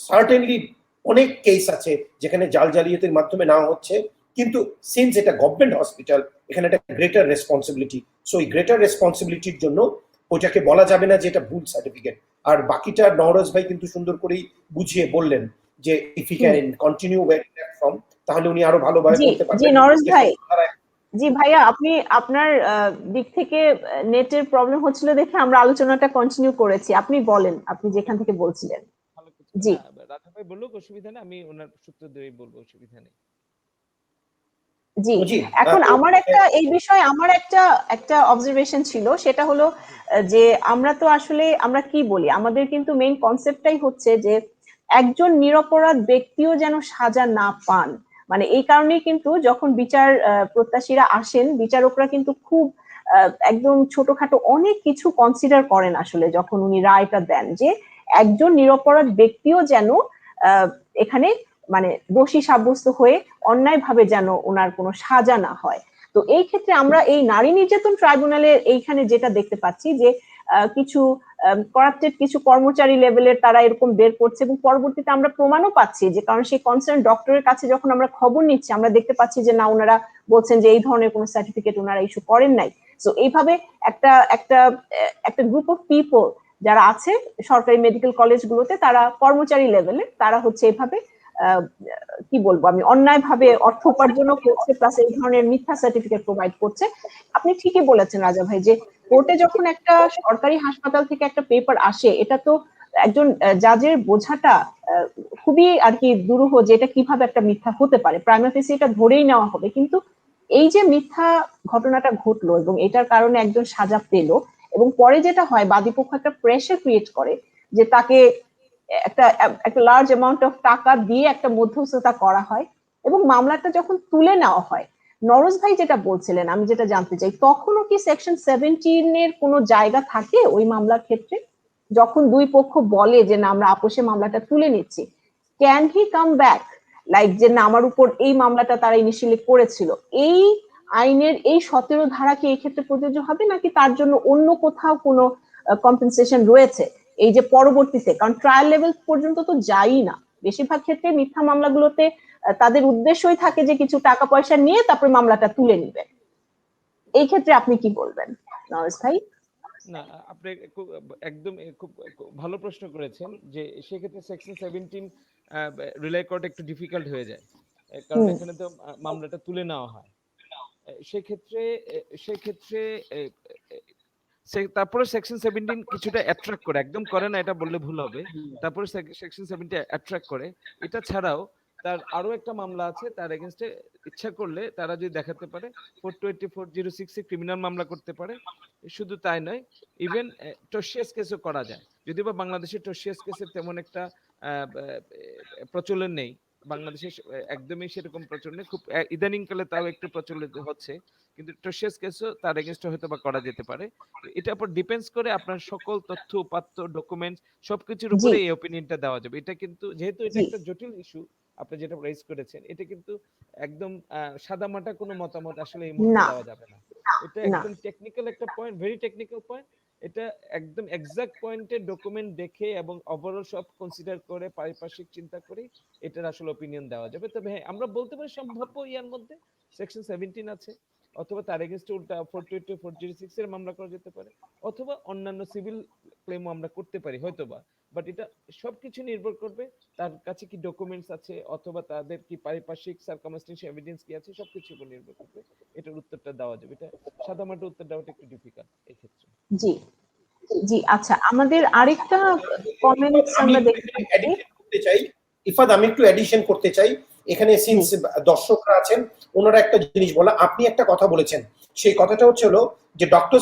সার্টেনলি অনেক কেস আছে যেখানে জাল জালিয়াতির মাধ্যমে নেওয়া হচ্ছে, কিন্তু সিন্স এটা গভর্নমেন্ট হসপিটাল এখানে একটা গ্রেটার রেসপন্সিবিলিটি, সো এই গ্রেটার রেসপন্সিবিলিটির জন্য ওটাকে বলা যাবে না যে এটা ভুল সার্টিফিকেট। আর বাকিটা নওরোজ ভাই কিন্তু সুন্দর করেই বুঝিয়ে বললেন যে if he can continue where from, তাহলে উনি আরো ভালোভাবে জি বলতে জি পারবেন। নরজ ভাই, জি ভাইয়া আপনি আপনার দিক থেকে নেটের প্রবলেম হচ্ছিল দেখে আমরা আলোচনাটা কন্টিনিউ করেছি। আপনি বলেন, আপনি যেখান থেকে বলছিলেন। ভালো কিছু জি না, রাজা ভাই বলুক, অসুবিধা নেই, আমি ওনার সূত্র ধরেই বলবো, অসুবিধা নেই। জি, জি এখন আমার একটা এই বিষয়ে আমার একটা একটা অবজারভেশন ছিল, সেটা হলো যে আমরা তো আসলে আমরা কি বলি, আমাদের কিন্তু মেইন কনসেপ্টটাই হচ্ছে যে একজন নিরপরাধ ব্যক্তিও যেন সাজা না পান। মানে এই কারণেই কিন্তু যখন বিচার প্রত্যাশীরা আসেন, বিচারকরা কিন্তু খুব একদম ছোটখাটো অনেক কিছু কনসিডার করেন আসলে যখন উনি রায়টা দেন, যে একজন নিরপরাধ ব্যক্তিও যেন এখানে মানে দোষী সাব্যস্ত হয়ে অন্যায়ভাবে যেন ওনার কোনো সাজা না হয়। তো এই ক্ষেত্রে আমরা এই নারী নির্যাতন ট্রাইব্যুনালের এইখানে যেটা দেখতে পাচ্ছি যে কিছু করাপ্টেড কিছু কর্মচারী লেভেলের তারা এরকম বের করছে, এবং পরবর্তীতে আমরা প্রমাণও পাচ্ছি যে কারণ সেই কনসার্ন ডক্টরের কাছে যখন আমরা খবর নিচ্ছি আমরা দেখতে পাচ্ছি যে না, ওনারা বলছেন যে এই ধরনের কোনো সার্টিফিকেট ওনারা ইস্যু করেন নাই। তো এইভাবে একটা একটা একটা গ্রুপ অফ পিপল যারা আছে সরকারি মেডিকেল কলেজগুলোতে, তারা কর্মচারী লেভেলে তারা হচ্ছে এভাবে কি বলবো আমি, অন্যায়ভাবে অর্থ উপার্জনও করছে, প্লাস এই ধরনের মিথ্যা সার্টিফিকেট প্রোভাইড করছে। আপনি ঠিকই বলেছেন রাজা ভাই, যে কোর্টে যখন একটা সরকারি হাসপাতাল থেকে একটা পেপার আসে, এটা তো একজন জাজের বোঝাটা খুবই আর কি দুরূহ, যে এটা কিভাবে একটা মিথ্যা হতে পারে। প্রাইমা ফেসি এটা ধরেই নেওয়া হবে, কিন্তু এই যে মিথ্যা ঘটনাটা ঘটলো এবং এটার কারণে একজন সাজা পেল, এবং পরে যেটা হয় বাদীপক্ষ একটা প্রেসার ক্রিয়েট করে যে তাকে একটা একটা লার্জ অ্যামাউন্ট অফ টাকা দিয়ে একটা মধ্যস্থতা করা হয়, এবং মামলাটা যখন তুলে নেওয়া হয়, নরজ ভাই যেটা বলছিলেন আমি যেটা জানতে চাই, তখনও কি সেকশন 17 এর কোনো জায়গা থাকে ওই মামলার ক্ষেত্রে? যখন দুই পক্ষ বলে যে না আমরা আপোষে মামলাটা তুলে নিচ্ছি, can he come back, like যে না আমার উপর এই মামলাটা তারা ইনিশিয়ালি করেছিল, এই আইনের এই 17 ধারা কি এই ক্ষেত্রে প্রযোজ্য হবে, নাকি তার জন্য অন্য কোথাও কোনো কম্পেনসেশন রয়েছে এই যে পরবর্তীতে? কারণ ট্রায়াল লেভেল পর্যন্ত তো যাই না, বেশিরভাগ ক্ষেত্রে মিথ্যা মামলাগুলোতে তাদের উদ্দেশ্যই থাকে যে কিছু টাকা পয়সা নিয়ে তারপরে মামলাটা তুলে নিবে। এই ক্ষেত্রে আপনি কি বলবেন নরেশ ভাই? না, আপনি একদম খুব ভালো প্রশ্ন করেছেন যে সেক্ষেত্রে সেকশন 17 রিলাই করাটা একটু ডিফিকাল্ট হয়ে যায়, কারণ এখানে তো মামলাটা তুলে নেওয়া হয়। সেক্ষেত্রে সেক্ষেত্রে তারপরে সেকশন 17 কিছুটা অ্যাট্রাক্ট করে, একদম করে না এটা বললে ভুল হবে, তারপরে সেকশন 17 অ্যাট্রাক্ট করে। এটা ছাড়াও তার আরো একটা মামলা আছে, তার এগেইনস্টে ইচ্ছা করলে তারা যদি দেখাতে পারে 42406 এ ক্রিমিনাল মামলা করতে পারে। শুধু তাই নয়, ইভেন টর্শিয়াস কেসও করা যায়, যদিও বা বাংলাদেশের টর্শিয়াস কেসের তেমন একটা প্রচলন নেই, বাংলাদেশে একদমই সেরকম প্রচলন নেই, খুব ইদানিং কালে তাও একটু প্রচলিত হচ্ছে, কিন্তু ট্রেসিয়াস কেসও তার এগেনস্টে হয়তো বা করা যেতে পারে। তো এটার উপর ডিপেন্ডস করে আপনার সকল তথ্য উপাত্ত ডকুমেন্টস সবকিছুর জি উপরে এই ওপিনিয়নটা দেওয়া যাবে। এটা কিন্তু যেহেতু এটা জি একটা জটিল ইস্যু আপনি যেটা রেজ করেছেন, এটা কিন্তু একদম সাদামাটা কোনো মতামত আসলে এই মুহূর্তে না দেওয়া যাবে না। এটা না একদম টেকনিক্যাল একটা পয়েন্ট, ভেরি টেকনিক্যাল পয়েন্ট। এটা একদম এক্সাক্ট পয়েন্টে ডকুমেন্ট দেখে এবং ওভারঅল সব কনসিডার করে পারিপার্শ্বিক চিন্তা করে এটার আসলে ওপিনিয়ন দেওয়া যাবে। তবে হ্যাঁ, আমরা বলতে পারি সম্ভাব্য ইয়ার মধ্যে সেকশন 17 আছে, অথবা তার এগেইনস্টে উল্টা 422 406 এর মামলা করা যেতে পারে, অথবা অন্যান্য সিভিল ক্লেমও আমরা করতে পারি হয়তোবা। বাট এটা সবকিছু নির্ভর করবে তার কাছে কি ডকুমেন্টস আছে, অথবা তাদের কি পারিপার্শ্বিক সার্কামস্টেন্সিয়াল এভিডেন্স কি আছে, সবকিছুর উপর নির্ভর করবে এটার উত্তরটা দেওয়া যাবে। এটা সাদামাটা উত্তর দেওয়াটা একটু ডিফিকাল্ট এই ক্ষেত্রে। জি জি আচ্ছা, আমাদের আরেকটা কমেন্টস আমি আমরা একটু দেখতে এখানে পাচ্ছি। addition করতে চাই। ইফাদ, আমি একটু এডিশন করতে চাই এখানে, জি সিন্স দর্শকরা আছেন, ওনারা একটা জিনিস বলা, আপনি একটা কথা বলেছেন, সেই কথাটা হচ্ছে হলো যে ডক্টর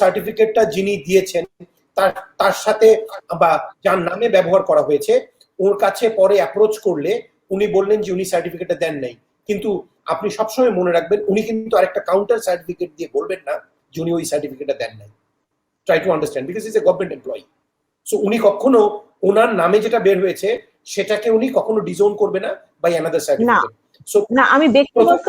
সার্টিফিকেটটা যিনি দিয়েছেন তার তার সাথে বা যার নামে ব্যবহার করা হয়েছে ওর কাছে পরে অ্যাপ্রোচ করলে উনি বললেন যে উনি সার্টিফিকেটটা দেন নাই, কিন্তু আপনি সবসময় মনে রাখবেন উনি কিন্তু আরেকটা কাউন্টার সার্টিফিকেট দিয়ে বলবেন না যে উনি ওই সার্টিফিকেটটা দেন নাই। Try to understand, because is a government employee. So উনি কখনো ওনার নামে যেটা বের হয়েছে সেটাকে উনি কখনো ডিজোন করবে না বাই অ্যানাদার না সার্টিফিকেট। সো না, আমি প্রথম ব্যক্তিগত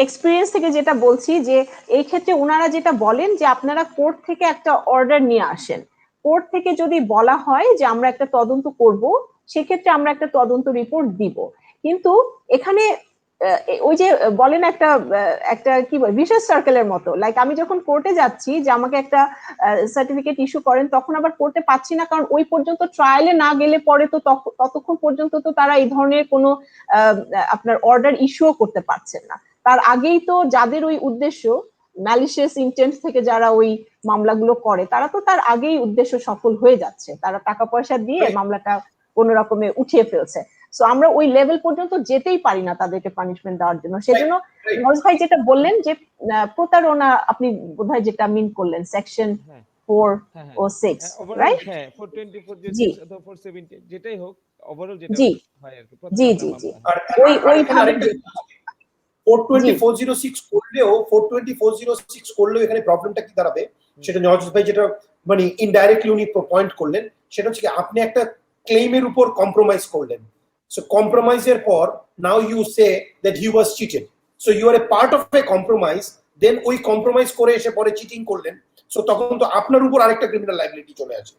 এক্সপিরিয়েন্স থেকে যেটা বলছি যে এই ক্ষেত্রে ওনারা যেটা বলেন যে আপনারা কোর্ট থেকে একটা অর্ডার নিয়ে আসেন, কোর্ট থেকে যদি বলা হয় যে আমরা একটা তদন্ত করব, সেক্ষেত্রে আমরা একটা তদন্ত রিপোর্ট দিব। কিন্তু এখানে ওই যে বলেন একটা একটা কি বল ভিশাস সার্কেলের মতো, লাইক আমি যখন কোর্টে যাচ্ছি যে আমাকে একটা সার্টিফিকেট ইস্যু করেন, তখন আবার কোর্টে পাচ্ছি না, কারণ ওই পর্যন্ত ট্রায়ালে না গেলে পরে তো ততক্ষণ পর্যন্ত তো তারা এই ধরনের কোনো আপনার অর্ডার ইস্যুও করতে পারছেন না। তার আগেই তো যাদের ওই উদ্দেশ্য ম্যালিশিয়াস ইন্টেন্ট থেকে যারা ওই মামলাগুলো করে, তারা তো তার আগেই উদ্দেশ্য সফল হয়ে যাচ্ছে, তারা টাকা পয়সা দিয়ে মামলাটা কোনো রকমে উঠিয়ে ফেলছে। সো আমরা ওই লেভেল পর্যন্ত যেতেই পারি না তাদেরকে পানিশমেন্ট দেওয়ার জন্য। সেজন্য নওয়াজ ভাই যেটা বললেন যে প্রতারণা, আপনি বোধহয় যেটা মিন করলেন সেকশন 4 ও 6, রাইট? হ্যাঁ 424 জি অথবা 470 যেটাই হোক, ওভারঅল যেটা জি হয় আর কি জি প্রতারণার জি জি মামলা। ওই ভাবে 42406 করলেও 42406 করলেও এখানে প্রবলেমটা কি দাঁড়াবে, সেটা নওয়াজ ভাই যেটা মানে ইনডাইরেক্টলি উনি পয়েন্ট করলেন, সেটা হচ্ছে কি আপনি একটা ক্লেইমের উপর কম্প্রোমাইজ করলেন। সো কম্প্রোমাইজের পর now you say that he was cheated, so you are a part of a compromise, then ওই কম্প্রোমাইজ করে এসে পরে চিটিং করলেন, সো তখন তো আপনার উপর আরেকটা ক্রিমিনাল লায়াবিলিটি চলে আসে।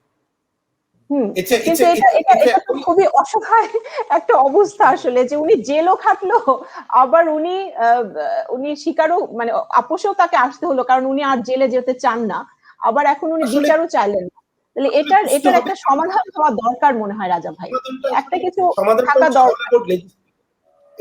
কিন্তু এটা তো খুবই অসহায় একটা অবস্থা আসলে, যে উনি জেলও খাটলো, আবার উনি স্বীকারও মানে আপোষেও তাকে আসতে হলো, কারণ উনি আর জেলে যেতে চান না, আবার এখন উনি বিচারও চাইলেন। তাহলে এটার একটা সমাধান হওয়া দরকার মনে হয় রাজা ভাই, একটা কিছু থাকা দরকার।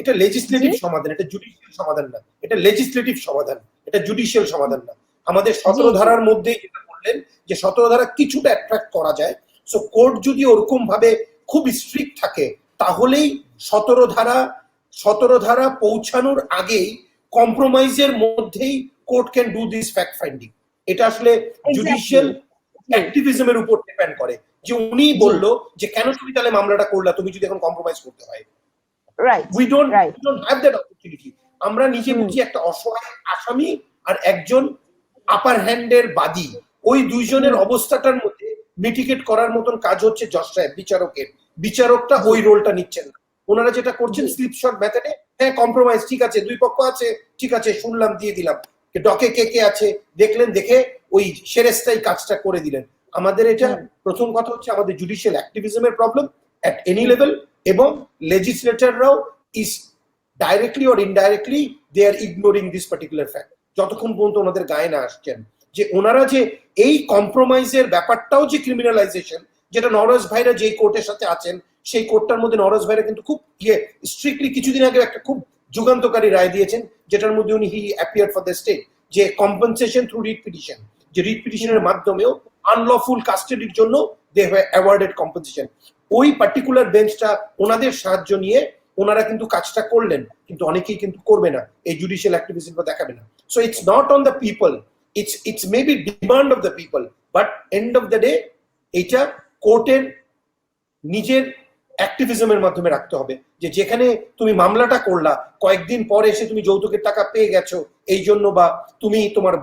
এটা লেজিসলেটিভ সমাধান, এটা জুডিশিয়াল সমাধান না, এটা লেজিসলেটিভ সমাধান, এটা জুডিশিয়াল সমাধান না। আমাদের 17 ধারার মধ্যে যেটা বললেন যে 17 ধারা কিছুটা অ্যাট্রাক্ট করা যায়, সো কোর্ট যদি ওরকম ভাবে খুব স্ট্রিক্ট থাকে তাহলেই 17 ধারা পৌঁছানোর আগেই কম্প্রোমাইজের মধ্যেই court can do this fact finding. এটা আসলে জুডিশিয়াল অ্যাক্টিভিজমের উপর ডিপেন্ড করে, যে উনি বললো যে কেন তুমি তাহলে মামলাটা করলা, তুমি যদি এখন কম্প্রোমাইজ করতে হয়। We don't have that opportunity. আমরা নিজে বুঝি একটা অসহায় আসামি আর একজন আপার হ্যান্ডের বাদী, ওই দুইজনের অবস্থাটার মধ্যে মিটিগেট করার মতন কাজ হচ্ছে জজ সাহেব বিচারকের। বিচারকটা ওই রোলটা নিচ্ছেন না, ওনারা যেটা করছেন স্লিপশট মেথডে, হ্যাঁ কম্প্রোমাইজ ঠিক আছে, দুই পক্ষ আছে ঠিক আছে, শুনলাম দিয়ে দিলাম, ডকে কে আছে দেখলেন, দেখে ওই সেরেস্তাই কাজটা করে দিলেন। আমাদের এটা প্রথম কথা হচ্ছে আমাদের জুডিশিয়াল অ্যাক্টিভিজমের প্রবলেম এট এনি লেভেল, এবং লেজিসলেটররাও is directly or indirectly they are ignoring this particular fact, যতক্ষণ পর্যন্ত ওনাদের গায়ে না আসছেন যে ওনারা যে এই কম্প্রোমাইজের ব্যাপারটাও যে ক্রিমিনালাইজেশন, যেটা নওয়াজ ভাইরা যেই কোর্টের সাথে আছেন সেই কোর্টটার মধ্যে নওয়াজ ভাইরা কিন্তু খুব স্ট্রিক্টলি কিছুদিন আগে একটা খুব যুগান্তকারী রায় দিয়েছেন, যেটার মধ্যে উনি হি অ্যাপিয়ার্ড ফর দ্য স্টেট, যে কম্পেনসেশন থ্রু রিট পিটিশন, যে রিট পিটিশনের মাধ্যমেও আনলফুল কাস্টাডির জন্য দে হ্যাভ অ্যাওয়ার্ডেড কম্পেনসেশন। ওই পার্টিকুলার বেঞ্চটা ওনাদের সাহায্য নিয়ে ওনারা কিন্তু কাজটা করলেন, কিন্তু অনেকেই কিন্তু করবে না, এই জুডিশিয়াল অ্যাক্টিভিজমটা দেখাবে না। So it's not on the people, it's maybe demand of the people, but and of the day এটা কোর্টের নিজের অ্যাক্টিভিজমের মাধ্যমে রাখতে হবে, যে যেখানে তুমি মামলাটা করলা কয়েকদিন পরে এসে তুমি যৌতুকের টাকা পেয়ে গেছো এই জন্য, বা তুমি তোমার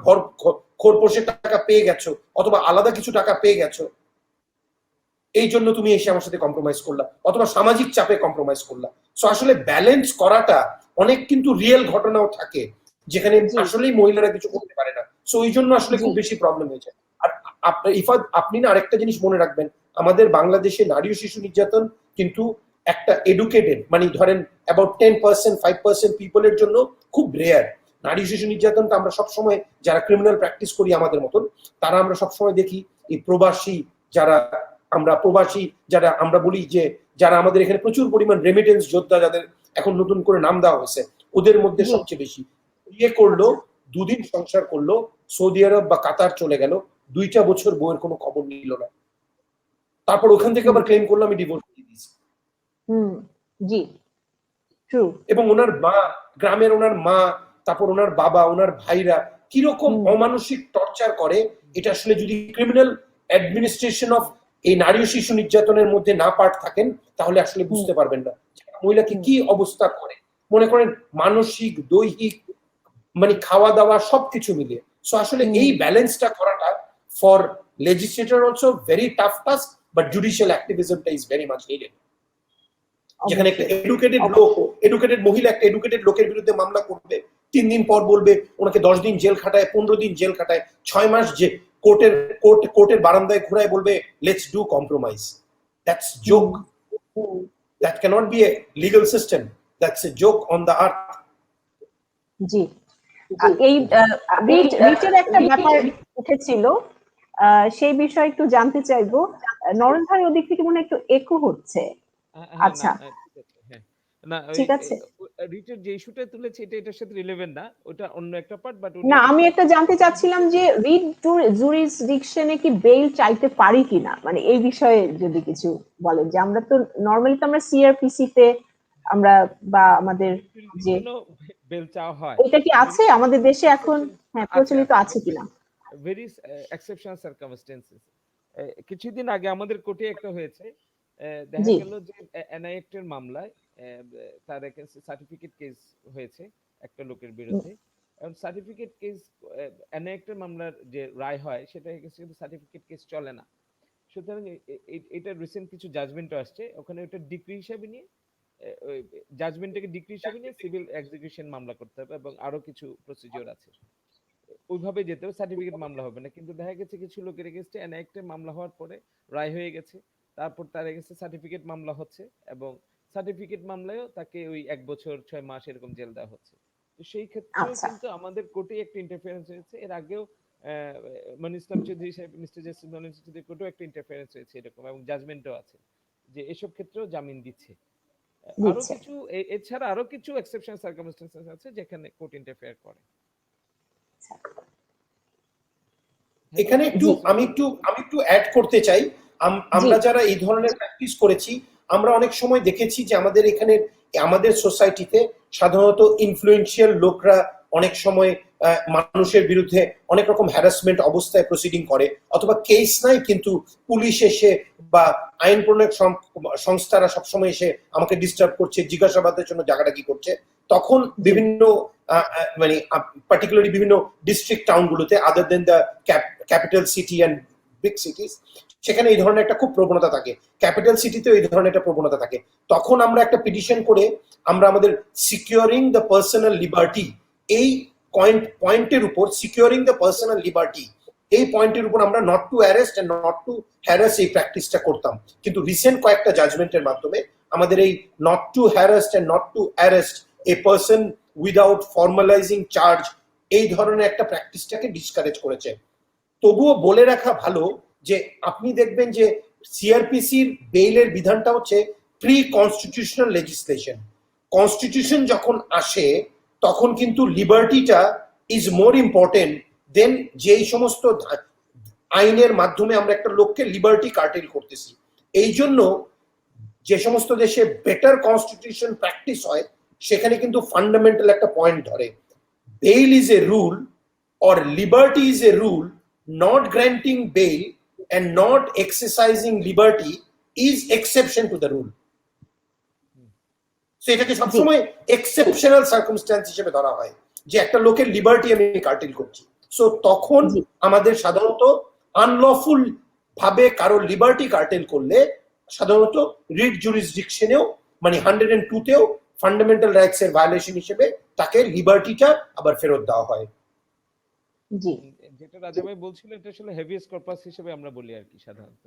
খোরপোশের টাকা পেয়ে গেছো, অথবা আলাদা কিছু টাকা পেয়ে গেছো এই জন্য তুমি এসে আমার সাথে কম্প্রোমাইজ করলা, অথবা সামাজিক চাপে কম্প্রোমাইজ করলা। সো আসলে ব্যালেন্স করাটা অনেক কিন্তু রিয়েল ঘটনাও থাকে যেখানে আসলেই মহিলারা কিছু করতে পারে না। সো ওই জন্য আসলে খুব বেশি প্রবলেম হয়েছে। আর ইফাদ, আপনি না আরেকটা জিনিস মনে রাখবেন, আমাদের বাংলাদেশে নারী ও শিশু নির্যাতন কিন্তু একটা এডুকেটেড, মানে ধরেন অ্যাবাউট 10%, 5% পিপলের জন্য খুব রেয়ার। নারী শিশু নির্যাতনটা আমরা সবসময় যারা ক্রিমিনাল প্র্যাকটিস করি আমাদের মতন, তারা আমরা সবসময় দেখি এই প্রবাসী যারা আমরা বলি যে যারা আমাদের এখানে প্রচুর পরিমাণ রেমিটেন্স যোদ্ধা, যাদের এখন নতুন করে নাম দেওয়া হয়েছে, ওদের মধ্যে সবচেয়ে বেশি। বিয়ে করলো, 2 দিন সংসার করলো, সৌদি আরব বা কাতার চলে গেল, 2টা বছর বউয়ের কোনো খবর নিল না, তারপর ওখান থেকে আবার ক্লেম করলো আমি ডিভোর্স দিয়ে দিয়েছি। জি, ট্রু। এবং ওনার মা, গ্রামের ওনার মা, তারপর ওনার বাবা, ওনার ভাইরা কিরকম অমানসিক টর্চার করে, এটা আসলে যদি ক্রিমিনাল অ্যাডমিনিস্ট্রেশন অফ এই নারী ও শিশু নির্যাতনের মধ্যে না পার্ট থাকেন তাহলে আসলে বুঝতে পারবেন না মহিলাকে কি অবস্থা করে। মনে করেন মানসিক, দৈহিক, মানে খাওয়া দাওয়া সবকিছু মিলিয়ে। সো আসলে এই ব্যালেন্সটা করাটা for legislator also very tough task, but judicial অ্যাক্টিভিজমটা ইজ ভেরি মাচ নিডেড। যেখানে একটা এডুকেটেড মহিলা একটা এডুকেটেড লোকের বিরুদ্ধে মামলা করবে, 3 দিন পর বলবে ওনাকে 10 দিন জেল খাটায়, 15 দিন জেল খাটায়, 6 মাস যে কোর্টের বারান্দায় ঘুরায় বলবে let's do compromise. That's joke. That cannot be a legal system, that's a joke on the earth. জি, এই রিটের একটা ব্যাপার উঠেছিল, সেই বিষয়ে একটু জানতে চাইবো। নরেন ভাই ওদিক থেকে মনে একটু একো হচ্ছে। আচ্ছা, না ঠিক আছে। রিটের যে ইস্যুটা তুলেছে এটার সাথে রিলেভেন্ট না, ওটা অন্য একটা পার্ট। বাট না, আমি একটা জানতে চাচ্ছিলাম যে রিট জুরিসডিকশনে কি বেইল চাইতে পারি কিনা, মানে এই বিষয়ে যদি কিছু বলেন। যে আমরা তো নরমালি তো আমরা সিআরপিসি তে আমরা বা আমাদের যে বেল চাওয়া হয়, এটা কি আছে আমাদের দেশে এখন? হ্যাঁ, প্রচলিত আছে কিনা? Very exceptional circumstances. কিছুদিন আগে আমাদের কোর্টে একটা হয়েছে, দেখা গেল যে এনআইএক্ট এর মামলায় তার এগেইনস্টে সার্টিফিকেট কেস হয়েছে একটা লোকের বিরুদ্ধে। এবং সার্টিফিকেট কেস, এনআইএক্ট এর মামলার যে রায় হয় সেটা এগেইনস্টে কিন্তু সার্টিফিকেট কেস চলে না। সুতরাং এটা রিসেন্ট কিছু জাজমেন্টও আসছে, ওখানে ওটা ডিক্রি হিসাবে নিয়ে, জাজমেন্টটাকে ডিক্রি হিসাবে নিয়ে সিভিল এক্সিকিউশন মামলা করতে হবে এবং আরো কিছু প্রসিডিওর আছে, ওইভাবে যেতে হবে, সার্টিফিকেট মামলা হবে না। কিন্তু দেখা গেছে কিছু লোকের এগেইনস্টে এনআইএক্ট এর মামলা হওয়ার পরে রায় হয়ে গেছে, তারপর তার এগেইনস্টে সার্টিফিকেট মামলা হচ্ছে এবং সার্টিফিকেট মামলায়ও তাকে ওই 1 বছর 6 মাস এরকম জেল দেওয়া হচ্ছে। তো সেই ক্ষেত্রে কিন্তু আমাদের কোর্টে একটা ইন্টারফারেন্স হয়েছে। এর আগেও মনির ইসলাম চৌধুরী সাহেব, মিস্টার জাস্টিস মনির ইসলাম চৌধুরী কোর্টেও একটা ইন্টারফারেন্স হয়েছে এরকম, এবং জাজমেন্টও আছে যে এসব ক্ষেত্রেও জামিন দিচ্ছে। আরো কিছু এছাড়া আরো কিছু এক্সেপশনাল সার্কামস্টেন্সেস আছে যেখানে কোর্ট ইন্টারফেয়ার করে। এখানে আমি একটু অ্যাড করতে চাই। আমরা যারা এই ধরনের প্র্যাকটিস করেছি, আমরা অনেক সময় দেখেছি যে আমাদের এখানে আমাদের সোসাইটিতে সাধারণত ইনফ্লুয়েন্সিয়াল লোকরা অনেক সময় মানুষের বিরুদ্ধে অনেক রকম হ্যারাসমেন্ট অবস্থায় প্রসিডিং করে, অথবা কেস নাই কিন্তু পুলিশ এসে বা আইন প্রণয়ক সংস্থারা সবসময় এসে আমাকে ডিস্টার্ব করছে, জিজ্ঞাসাবাদের জন্য জায়গাটা কি করছে। তখন বিভিন্ন মানে পার্টিকুলারলি বিভিন্ন ডিস্ট্রিক্ট টাউনগুলোতে, other than the capital city and big cities, সেখানে এই ধরনের একটা খুব প্রবণতা থাকে। ক্যাপিটাল সিটিতেও এই ধরনের একটা প্রবণতা থাকে। তখন আমরা একটা পিটিশন করে আমরা আমাদের সিকিউরিং দ্য পার্সোনাল লিবার্টি, এই পয়েন্টের উপর, সিকিউরিং দ্য পার্সোনাল লিবার্টি, এই পয়েন্টের উপর আমরা not to arrest and not to harass এই প্র্যাকটিসটা করতাম। কিন্তু রিসেন্ট কয়েকটা জাজমেন্টের মাধ্যমে আমাদের এই not to harass and not to arrest a person without formalising charge, এই ধরনের একটা প্র্যাকটিসটাকে ডিসকারেজ করেছে। তবুও বলে রাখা ভালো যে আপনি দেখবেন যে সিআরপিসির বেইলের বিধানটা হচ্ছে প্রি কনস্টিটিউশনাল লেজিসলেশন। কনস্টিটিউশন যখন আসে তখন কিন্তু লিবার্টিটা ইজ মোর ইম্পর্টেন্ট দেন যেই সমস্ত আইনের মাধ্যমে আমরা একটা লোককে লিবার্টি কার্টেল করতেছি। এই জন্য যে সমস্ত দেশে বেটার কনস্টিটিউশন প্র্যাকটিস হয় সেখানে কিন্তু ফান্ডামেন্টাল একটা পয়েন্ট ধরে, bail is a rule or liberty is a rule, not granting bail and not exercising liberty is exception to the rule. তো এটাকে জি সবসময় এক্সেপশনাল সার্কামস্ট্যান্স হিসেবে ধরা হয় যে একটা লোকের লিবার্টি আমি কার্টেল করছি। সো তখন জি আমাদের সাধারণত আনলফুল ভাবে কারোর লিবার্টি কার্টেল করলে সাধারণত রিট জুরিসডিকশনেও মানে 102তেও ফান্ডামেন্টাল রাইটস এর ভায়োলেশন হিসেবে তাকে লিবার্টিটা আবার ফেরত দেওয়া হয়। জি যেটা রাজা ভাই বলছিল এটা আসলে হেভিয়াস কর্পাস হিসেবে আমরা বলি আর কি সাধারণত,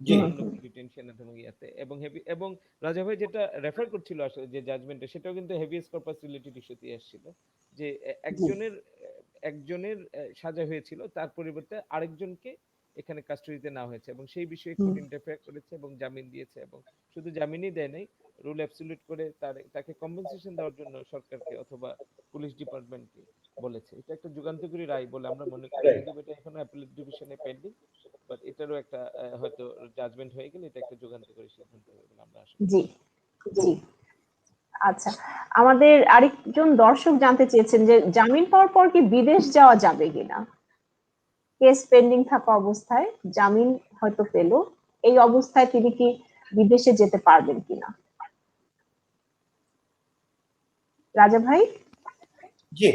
যে জি হুম হুম আনলফুল ডিটেনশন এবং ইয়াতে এবং হেভি এবং রাজা ভাই যেটা রেফার করছিল আসলে যে জাজমেন্টে, সেটাও কিন্তু হেভিয়াস কর্পাস রিলেটেড ইস্যুতে এসেছিল, যে জি একজনের সাজা হয়েছিল, তার পরিবর্তে আরেকজনকে এখানে কাস্টডিতে নেওয়া হয়েছে এবং সেই বিষয়ে হুম কোর্ট ইন্টারফেয়ার করেছে এবং জামিন দিয়েছে, এবং শুধু জামিনই দেয় নাই, রুল অ্যাবসলিউট করে তাকে কম্পেনসেশন দেওয়ার জন্য সরকারকে অথবা পুলিশ ডিপার্টমেন্টকে বলেছে। এটা একটা যুগান্তকারী রায় বলে আমরা মনে করি, রাইট। যদিও এটা এখনো অ্যাপিলেট ডিভিশনে পেন্ডিং, বাট এটারও একটা হয়তো জাজমেন্ট হয়ে গেলে এটা একটা যুগান্তকারী সিদ্ধান্ত হবে বলে আমরা আশা জি করছি। জি আচ্ছা, আমাদের আরেকজন দর্শক জানতে চেয়েছেন যে জামিন পাওয়ার পর কি বিদেশ যাওয়া যাবে কিনা, কেস পেন্ডিং থাকা অবস্থায় জামিন হয়তো পেল, এই অবস্থায় তিনি কি বিদেশে যেতে পারবেন কিনা? রাজা ভাই। জি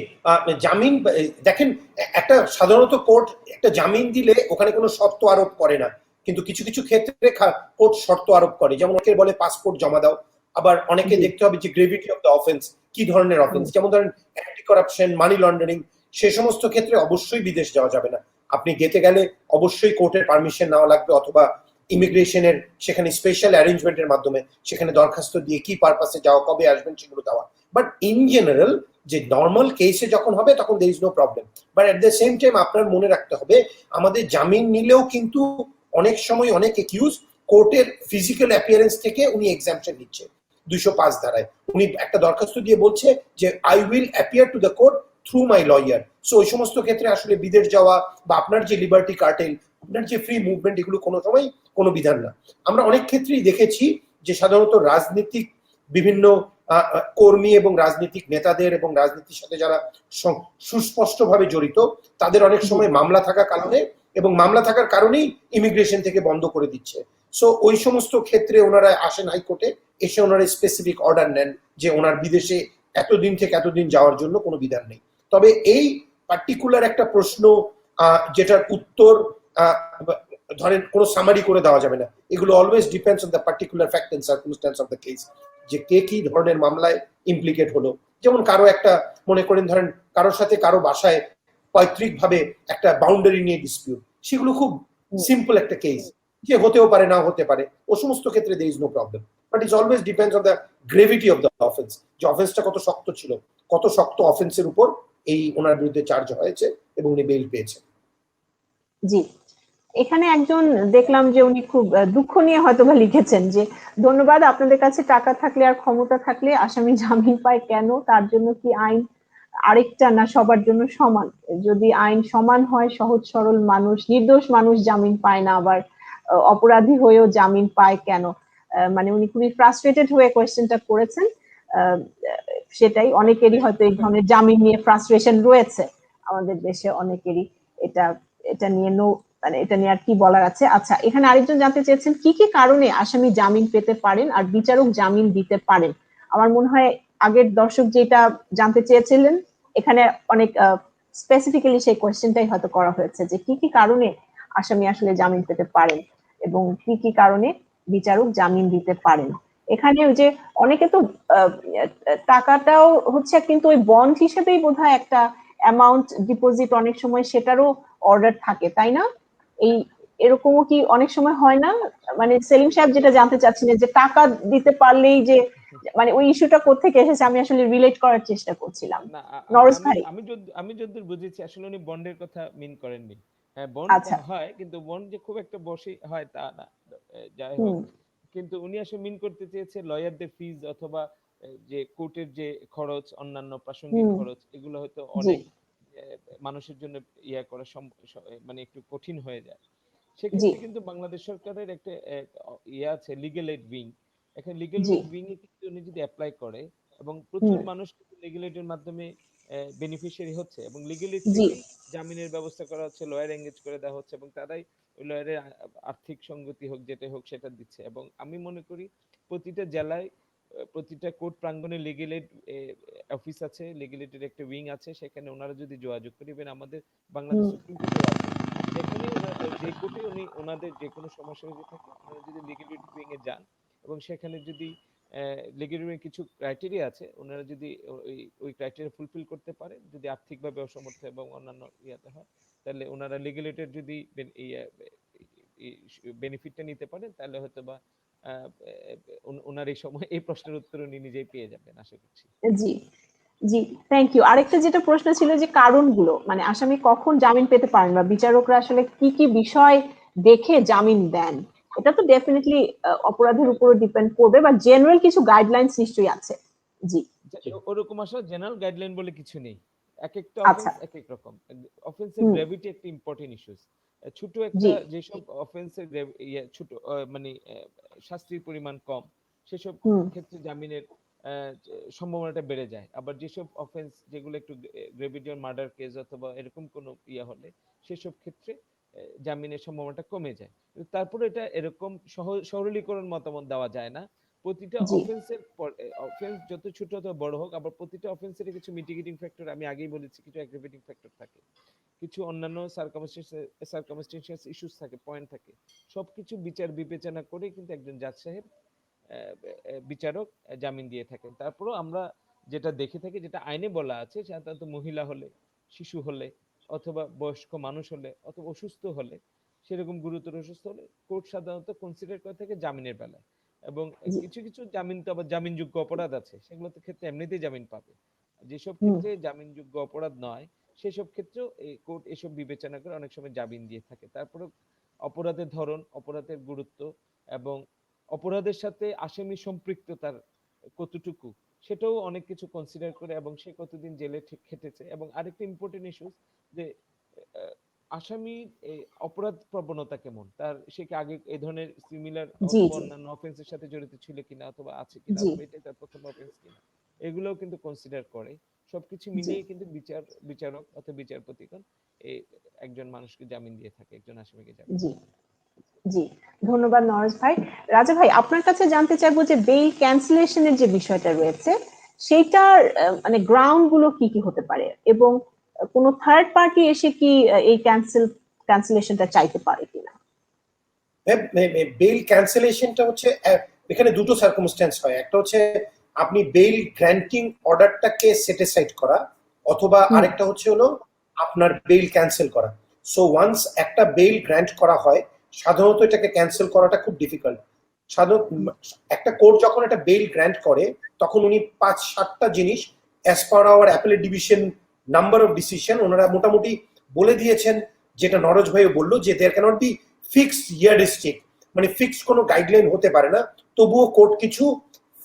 জামিন দেখেন একটা সাধারণত কোর্ট একটা জামিন দিলে ওখানে কোনো শর্ত আরোপ করে না, কিন্তু কিছু কিছু ক্ষেত্রে কোর্ট শর্ত আরোপ করে, যেমন অনেকে বলে পাসপোর্ট জমা দাও, আবার অনেকে জি দেখতে হবে যে গ্রেভিটি অফ দ্য অফেন্স কি ধরনের অফেন্স, যেমন ধরেন অ্যান্টি করাপশন, মানি লন্ডারিং, সে সমস্ত ক্ষেত্রে অবশ্যই বিদেশ যাওয়া যাবে না। আপনি যেতে গেলে অবশ্যই কোর্টের পারমিশন নেওয়া লাগবে, অথবা ইমিগ্রেশনের সেখানে স্পেশাল অ্যারেঞ্জমেন্টের মাধ্যমে সেখানে দরখাস্ত দিয়ে কি পারপাসে যাওয়া, কবে আসবেন সেগুলো দেওয়া। বাট ইন জেনারেল যে নর্মাল কেসে যখন হবে তখন there is no problem. But at the same time আপনার মনে রাখতে হবে আমাদের জামিন নিলেও কিন্তু অনেক সময় অনেক একিউজ কোর্টের ফিজিক্যাল অ্যাপিয়ারেন্স থেকে উনি এক্সাম্পশন নিচ্ছে 205 ধারায়। উনি একটা দরখাস্ত দিয়ে বলছে যে I will appear to the court through my lawyer. So ওই সমস্ত ক্ষেত্রে আসলে বিদেশ যাওয়া বা আপনার যে লিবার্টি কার্টেল, আপনার যে ফ্রি মুভমেন্ট, এগুলো কোনো সময় কোনো বিধান না। আমরা অনেক ক্ষেত্রেই দেখেছি যে সাধারণত রাজনীতিক বিভিন্ন কর্মী এবং রাজনৈতিক নেতাদের এবং রাজনীতির সাথে যারা সুস্পষ্টভাবে জড়িত তাদের অনেক সময় মামলা থাকার কারণে এবং মামলা থাকার কারণেই ইমিগ্রেশন থেকে বন্ধ করে দিচ্ছে। সো ওই সমস্ত ক্ষেত্রে ওনারা আসেন হাইকোর্টে, এসে ওনারা স্পেসিফিক অর্ডার নেন যে ওনার বিদেশে এতদিন থেকে এতদিন যাওয়ার জন্য কোনো বিধান নেই। তবে এই পার্টিকুলার একটা প্রশ্ন যেটার উত্তর ধরেন কোনো সামারি করে দেওয়া যাবে না, এগুলো always depends on the particular fact and circumstances of the case, যে কে কি ধরনের মামলায় ইমপ্লিকেট হলো। যেমন কারো একটা মনে করেন ধরেন কারোর সাথে কারো বাসায় পৈতৃক ভাবে একটা বাউন্ডারি নিয়ে ডিসপিউট, সেগুলো খুব সিম্পল একটা কেস, যে হতেও পারে না হতে পারে, ও সমস্ত ক্ষেত্রে there is no problem. But it's always depends on the gravity of the offence, যে অফেন্সটা কত শক্ত ছিল, কত শক্ত অফেন্সের উপর এই ওনার বিরুদ্ধে চার্জ হয়েছে এবং উনি বেল পেয়েছেন। জি, এখানে একজন দেখলাম যে উনি খুব দুঃখ নিয়ে হয়তো বা লিখেছেন যে ধন্যবাদ, আপনাদের কাছে টাকা থাকলে আর ক্ষমতা থাকলে আসামি জামিন পায় কেন, তার জন্য কি আইন আরেকটা না সবার জন্য সমান? যদি আইন সমান হয়, সহজ সরল মানুষ, নির্দোষ মানুষ জামিন পায় না, আবার অপরাধী হয়েও জামিন পায় কেন? মানে উনি খুবই ফ্রাস্ট্রেটেড হয়ে কোয়েশ্চেনটা করেছেন। আহ, সেটাই, অনেকেরই হয়তো এই ধরনের জামিন নিয়ে ফ্রাস্ট্রেশন রয়েছে আমাদের দেশে অনেকেরই। এটা এটা নিয়ে মানে এটা নিয়ে আর কি বলার আছে। আচ্ছা, এখানে আরেকজন জানতে চেয়েছেন কি কি কারণে আসামি জামিন পেতে পারেন আর বিচারক জামিন দিতে পারেন। আমার মনে হয় আগের দর্শক যেটা জানতে চেয়েছিলেন এখানে অনেক স্পেসিফিক্যালি সেই কোয়েশ্চেনটাই হয়তো করা হয়েছে যে কি কি কারণে আসামি আসলে জামিন পেতে পারেন এবং কি কি কারণে বিচারক জামিন দিতে পারেন। এখানে ওই যে অনেকে তো টাকাটাও হচ্ছে কিন্তু ওই বন্ড হিসেবেই বোধহয় একটা অ্যামাউন্ট ডিপোজিট অনেক সময় সেটারও অর্ডার থাকে, তাই না? এই এরকমও কি অনেক সময় হয় না? মানে সেলিম সাহেব যেটা জানতে চাচ্ছিলেন যে টাকা দিতে পারলেই যে মানে ওই ইস্যুটা কোত্থেকে এসেছে আমি আসলে রিলেট করার চেষ্টা করছিলাম। না, নরস আমি ভাই। আমি যতদূর বুঝেছি আসলে উনি বন্ডের কথা মিন করেননি। হ্যাঁ, বন্ড আচ্ছা। হয় কিন্তু বন্ড যে খুব একটা বসে হয় তা না। যাই হোক, হুম কিন্তু উনি আসলে মিন করতে চেয়েছে লয়ারদের ফিজ অথবা যে কোর্টের যে খরচ, অন্যান্য প্রাসঙ্গিক হুম খরচ, এগুলো হয়তো জি অনেক মানুষের জন্য ইয়া করা মানে একটু কঠিন হয়ে যায়। জি সেক্ষেত্রে কিন্তু বাংলাদেশ সরকারের একটা ইয়ে আছে, লিগ্যাল এইড উইং। এখানে লিগ্যাল জি এইড উইং এ কিন্তু উনি যদি অ্যাপ্লাই করে, এবং হুম প্রচুর মানুষ কিন্তু লিগ্যাল এইডের মাধ্যমে বেনিফিশিয়ারি হচ্ছে, এবং লিগ্যাল এইড জি থেকেই জামিনের ব্যবস্থা করা হচ্ছে, লয়ার এঙ্গেজ করে দেওয়া হচ্ছে, এবং তারাই ওই লয়ারের আর্থিক সঙ্গতি হোক যেটা হোক সেটা দিচ্ছে। এবং আমি মনে করি প্রতিটা জেলায় প্রতিটা কোর্ট প্রাঙ্গণে লিগ্যাল এইড অফিস আছে, লিগ্যাল এইডের একটা উইং আছে, সেখানে ওনারা যদি যোগাযোগ করে, ইভেন আমাদের বাংলাদেশ সুপ্রিম কোর্টেও আছে, যেখানে যে কোর্টে ওনাদের যে কোনো সমস্যা যদি থাকে, ওনারা যদি লিগ্যাল এইড উইং এ যান এবং সেখানে যদি লিগ্যাল এইড কিছু ক্রাইটেরিয়া আছে, ওনারা যদি ওই ক্রাইটেরিয়া ফুলফিল করতে পারে, যদি আর্থিকভাবে অসমর্থ এবং অন্যান্য ইয়াতে হয়, তাহলে ওনারা লিগ্যাল এইডের যদি বেনিফিটটা নিতে পারেন, তাহলে হয়তো বা ওনার এই সময় এই প্রশ্নের উত্তর উনি নিজেই পেয়ে যাবেন আশা করছি। জি জি, থ্যাংক ইউ। আরেকটা যেটা প্রশ্ন ছিল যে কারণগুলো, মানে আসামি কখন জামিন পেতে পারেন বা বিচারকরা আসলে কি কি বিষয় দেখে জামিন দেন, এটা তো ডেফিনেটলি অপরাধের উপর ডিপেন্ড করবে, বা জেনারেল কিছু গাইডলাইনস নিশ্চয়ই আছে। জি, ওরকম আসলে জেনারেল গাইডলাইন বলে কিছু নেই, এক একটা আচ্ছা, অফেন্স এক এক রকম। অফেন্সের গ্র্যাভিটি একটা ইম্পর্টেন্ট ইস্যুস। ছোট একটা জি, যেসব অফেন্সের ছোট মানে শাস্তির পরিমাণ কম, সেসব ক্ষেত্রে জামিনের সম্ভাবনাটা বেড়ে যায়। আবার যেসব অফেন্স যেগুলো একটু গ্রেভিটি মার্ডার কেস অথবা এরকম কোনো ইয়ে হলে, সেসব ক্ষেত্রে জামিনের সম্ভাবনাটা কমে যায়। তারপরে এটা এরকম সরলীকরণ মতামত দেওয়া যায় না। প্রতিটা জি, অফেন্স যত ছোট অথবা বড় হোক, আবার প্রতিটা অফেন্সের কিছু মিটিগেটিং ফ্যাক্টর, আমি আগেই বলেছি, কিছু অ্যাগ্রিভেটিং ফ্যাক্টর থাকে, কিছু অন্যান্য সার্কামস্টেন্সিয়াল ইস্যুস থাকে, পয়েন্ট থাকে। সবকিছু বিচার বিবেচনা করে কিন্তু একজন জাজ সাহেব বিচারক জামিন দিয়ে থাকেন। তারপরেও আমরা যেটা দেখে থাকি, যেটা আইনে বলা আছে, সাধারণত মহিলা হলে, শিশু হলে, অথবা বয়স্ক মানুষ হলে, অথবা অসুস্থ হলে, সেরকম গুরুতর অসুস্থ হলে কোর্ট সাধারণত কনসিডার করে থাকে জামিনের বেলায়। এবং জি, কিছু কিছু জামিন তো আবার জামিনযোগ্য অপরাধ আছে, সেগুলোতে ক্ষেত্রে এমনিতেই জামিন পাবে। যেসব ক্ষেত্রে জামিনযোগ্য অপরাধ নয়, সেসব ক্ষেত্রেও এই কোর্ট এসব বিবেচনা করে অনেক সময় জামিন দিয়ে থাকে। তারপরে অপরাধের ধরন, অপরাধের গুরুত্ব এবং অপরাধের সাথে আসামি সম্পৃক্ততার কতটুকু, সেটাও অনেক কিছু কনসিডার করে, এবং সে কতদিন জেলে খেটেছে। এবং আরেকটা ইম্পর্টেন্ট ইস্যু যে আসামির অপরাধ প্রবণতা কেমন, তার সে কি আগে এই ধরনের সিমিলার জি, অথবা জি, অন্যান্য অফেন্সের সাথে জড়িত ছিল কিনা, অথবা আছে কিনা, জি, অথবা এটাই তার প্রথম অফেন্স কিনা, এগুলোও কিন্তু কনসিডার করে। সবকিছু জি, মিলিয়ে কিন্তু বিচারক অথবা বিচারপতিগণ এই একজন মানুষকে জামিন দিয়ে থাকে, একজন আসামিকে জামিন জি, দিয়ে থাকে। জি, ধন্যবাদ নরেশ ভাই। রাজা ভাই, আপনার কাছে জানতে চাইবো যে বেইল ক্যান্সেলেশনের যে বিষয়টা রয়েছে, সেইটার মানে গ্রাউন্ড গুলো কি কি হতে পারে, এবং কোনো থার্ড পার্টি এসে কি এই ক্যান্সেলেশনটা চাইতে পারে কিনা? বেইল ক্যান্সেলেশনটা হচ্ছে এখানে দুটো সার্কামস্ট্যান্স হয়। একটা হচ্ছে আপনি বেইল গ্র্যান্টিং অর্ডারটাকে সেটিসফাইড করা, অথবা আরেকটা হচ্ছে হলো আপনার বেইল ক্যান্সেল করা। সো ওয়ান্স একটা বেইল গ্র্যান্ট করা হয়, সাধারণত এটাকে ক্যান্সেল করাটা খুব ডিফিকাল্ট। সাধারণত একটা কোর্ট যখন একটা বেইল গ্র্যান্ট করে, তখন উনি 5-7টা জিনিস as per our appellate division number of decision ওনারা মোটামুটি বলে দিয়েছেন। যেটা নরজ ভাইও বললো যে there cannot be fixed yardstick, মানে ফিক্সড কোনো গাইডলাইন হতে পারে না, তবুও কোর্ট কিছু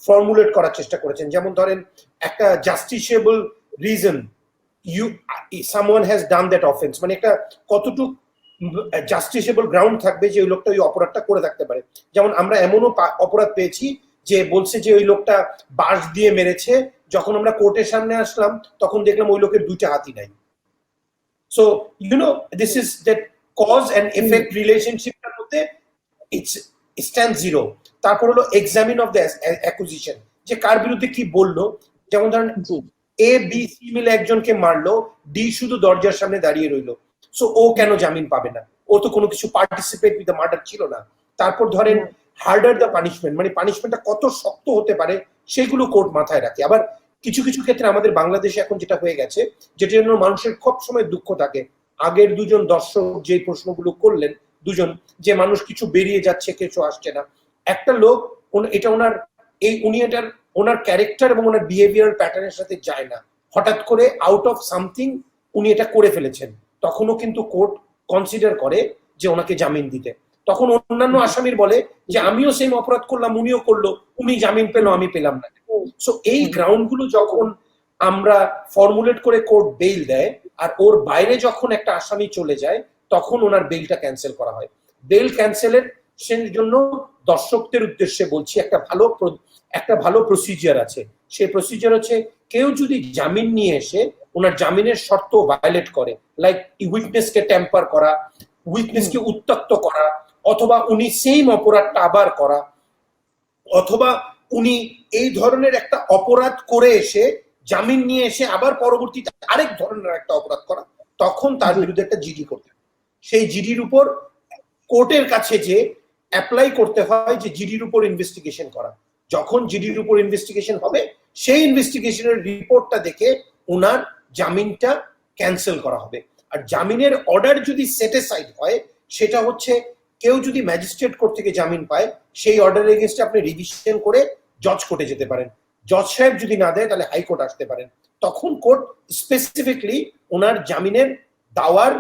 ফর্মুলেট করার চেষ্টা করেছেন। যেমন ধরেন, একটা justiciable reason, someone has done that offence, মানে একটা কতটুকু জাস্টিসিয়েবল গ্রাউন্ড থাকবে যে ওই লোকটা ওই অপরাধটা করে থাকতে পারে। যেমন আমরা এমনও অপরাধ পেয়েছি যে বলছে যে ওই লোকটা বাঁশ দিয়ে মেরেছে, যখন আমরা কোর্টের সামনে আসলাম তখন দেখলাম ওই লোকের 2টা হাতই নাই। So this is that cause and effect রিলেশনশিপটার মধ্যে ইটস স্ট্যান্ড জিরো। তারপর হলো এক্সামিন অফ দ্য অ্যাকুজিশন, যে কার বিরুদ্ধে কি বললো। যেমন ধরেন এ বি সি মিলে একজনকে মারলো, ডি শুধু দরজার সামনে দাঁড়িয়ে রইলো, সো ও কেন জামিন পাবে না? ও তো কোনো কিছু পার্টিসিপেট উইথ দ্য মার্ডার ছিল না। তারপর ধরেন হার্ডার দ্য পানিশমেন্ট, মানে পানিশমেন্টটা কত শক্ত হতে পারে সেগুলো কোর্ট মাথায় রাখে। আবার কিছু কিছু ক্ষেত্রে আমাদের বাংলাদেশে এখন যেটা হয়ে গেছে, যেটার জন্য মানুষের সব সময় দুঃখ থাকে, আগের দুজন দর্শক যে প্রশ্নগুলো করলেন, দুজন যে মানুষ কিছু বেরিয়ে যাচ্ছে, কিছু আসছে না, একটা লোক এটা ওনার উনি এটার ওনার ক্যারেক্টার এবং ওনার বিহেভিয়ার প্যাটার্নের সাথে যায় না, হঠাৎ করে আউট অফ সামথিং উনি এটা করে ফেলেছেন, তখনও কিন্তু কোর্ট কনসিডার করে যে ওনাকে জামিন দিতে। তখন অন্যান্য আসামির বলে যে আমিও সেম অপরাধ করলাম, উনিও করলো, উনি জামিন পেলো, আমি পেলাম না। সো এই গ্রাউন্ড গুলো যখন আমরা ফর্মুলেট করে কোর্ট বেইল দেয়, আর ওর বাইরে যখন একটা আসামি চলে যায়, তখন ওনার বেইলটা ক্যান্সেল করা হয়। বেইল ক্যান্সেলের জন্য দর্শকদের উদ্দেশ্যে বলছি, একটা ভালো প্রসিজার আছে। সেই প্রসিজার হচ্ছে, কেউ যদি জামিন নিয়ে এসে ওনার জামিনের শর্ত ভায়োলেট করে, লাইক উইটনেসকে ট্যাম্পার করা, উইটনেসকে উত্ত্যক্ত করা, অথবা উনি সেম অপরাধটা আবার করা, অথবা উনি এই ধরনের একটা অপরাধ করে এসে জামিন নিয়ে এসে আবার পরবর্তীতে আরেক ধরনের একটা অপরাধ করা, তখন তার বিরুদ্ধে একটা জিডি করতে হয়। সেই জিডির উপর কোর্টের কাছে যে অ্যাপ্লাই করতে হয় যে জিডির উপর ইনভেস্টিগেশন করা। যখন জিডির উপর ইনভেস্টিগেশন হবে, সেই ইনভেস্টিগেশনের রিপোর্টটা দেখে ওনার জামিনটা ক্যান্সেল করা হবে। আর জামিনের অর্ডার যদি সেটিসফাইড হয়, সেটা হচ্ছে কেউ যদি ম্যাজিস্ট্রেট কোর্ট থেকে জামিন পায়, সেই অর্ডারের এগেইনস্টে আপনি রিভিশন করে জজ কোর্টে যেতে পারেন। জজ সাহেব যদি না দেয়, তাহলে হাইকোর্ট আসতে পারেন। তখন কোর্ট স্পেসিফিকলি ওনার জামিনের দাওয়ার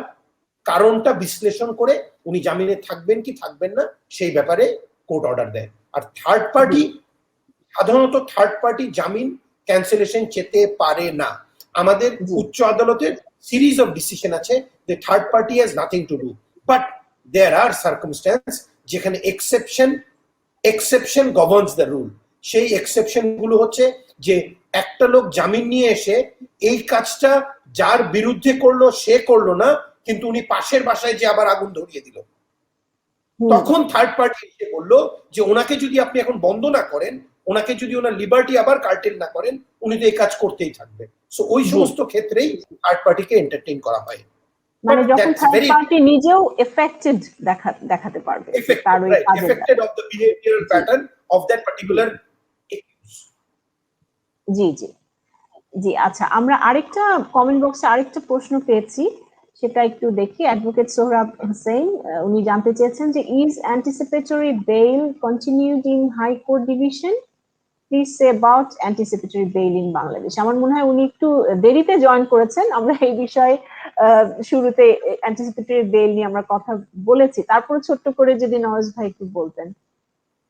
কারণটা বিশ্লেষণ করে উনি জামিনে থাকবেন কি থাকবেন না সেই ব্যাপারে কোর্ট অর্ডার দেয়। আর থার্ড পার্টি, সাধারণত থার্ড পার্টি জামিন ক্যান্সেলেশন চেতে পারে না। আমাদের উচ্চ আদালতের সিরিজ অফ ডিসিশন আছে যে third party has nothing to do, but there are circumstances যেখানে এক্সেপশন গভর্নস দ্য রুল। সেই এক্সেপশন গুলো হচ্ছে যে একটা লোক জামিন নিয়ে এসে এই কাজটা যার বিরুদ্ধে করলো সে করলো না, কিন্তু উনি পাশের বাসায় যে আবার আগুন ধরিয়ে দিল, তখন থার্ড পার্টি এসে বললো যে ওনাকে যদি আপনি এখন বন্ধ না করেন, ওনাকে যদি ওনার লিবার্টি আবার কার্টেল না করেন, উনি তো এই কাজ করতেই থাকবে। সো ওই সমস্ত ক্ষেত্রেই থার্ড পার্টিকে এন্টারটেইন করা হয়। মানে যখন থার্ড পার্টি নিজেও এফেক্টেড দেখাতে পারবে তার ওই effected of the behavioural pattern of that particular. জি জি জি। আচ্ছা, আমরা আরেকটা কমেন্ট বক্সে আরেকটা প্রশ্ন পেয়েছি, সেটা একটু দেখি। অ্যাডভোকেট সোহরাব হোসেন উনি জানতে চেয়েছেন যে is anticipatory bail continued in high court division, please say about anticipatory bail in Bangladesh. আমার মনে হয় উনি একটু দেরিতে জয়েন করেছেন। আমরা এই বিষয়ে শুরুতে অ্যান্টিসিপেটরি বেইল নিয়ে আমরা কথা বলেছি, তারপরে ছোট্ট করে যদি নওয়াজ ভাই একটু বলতেন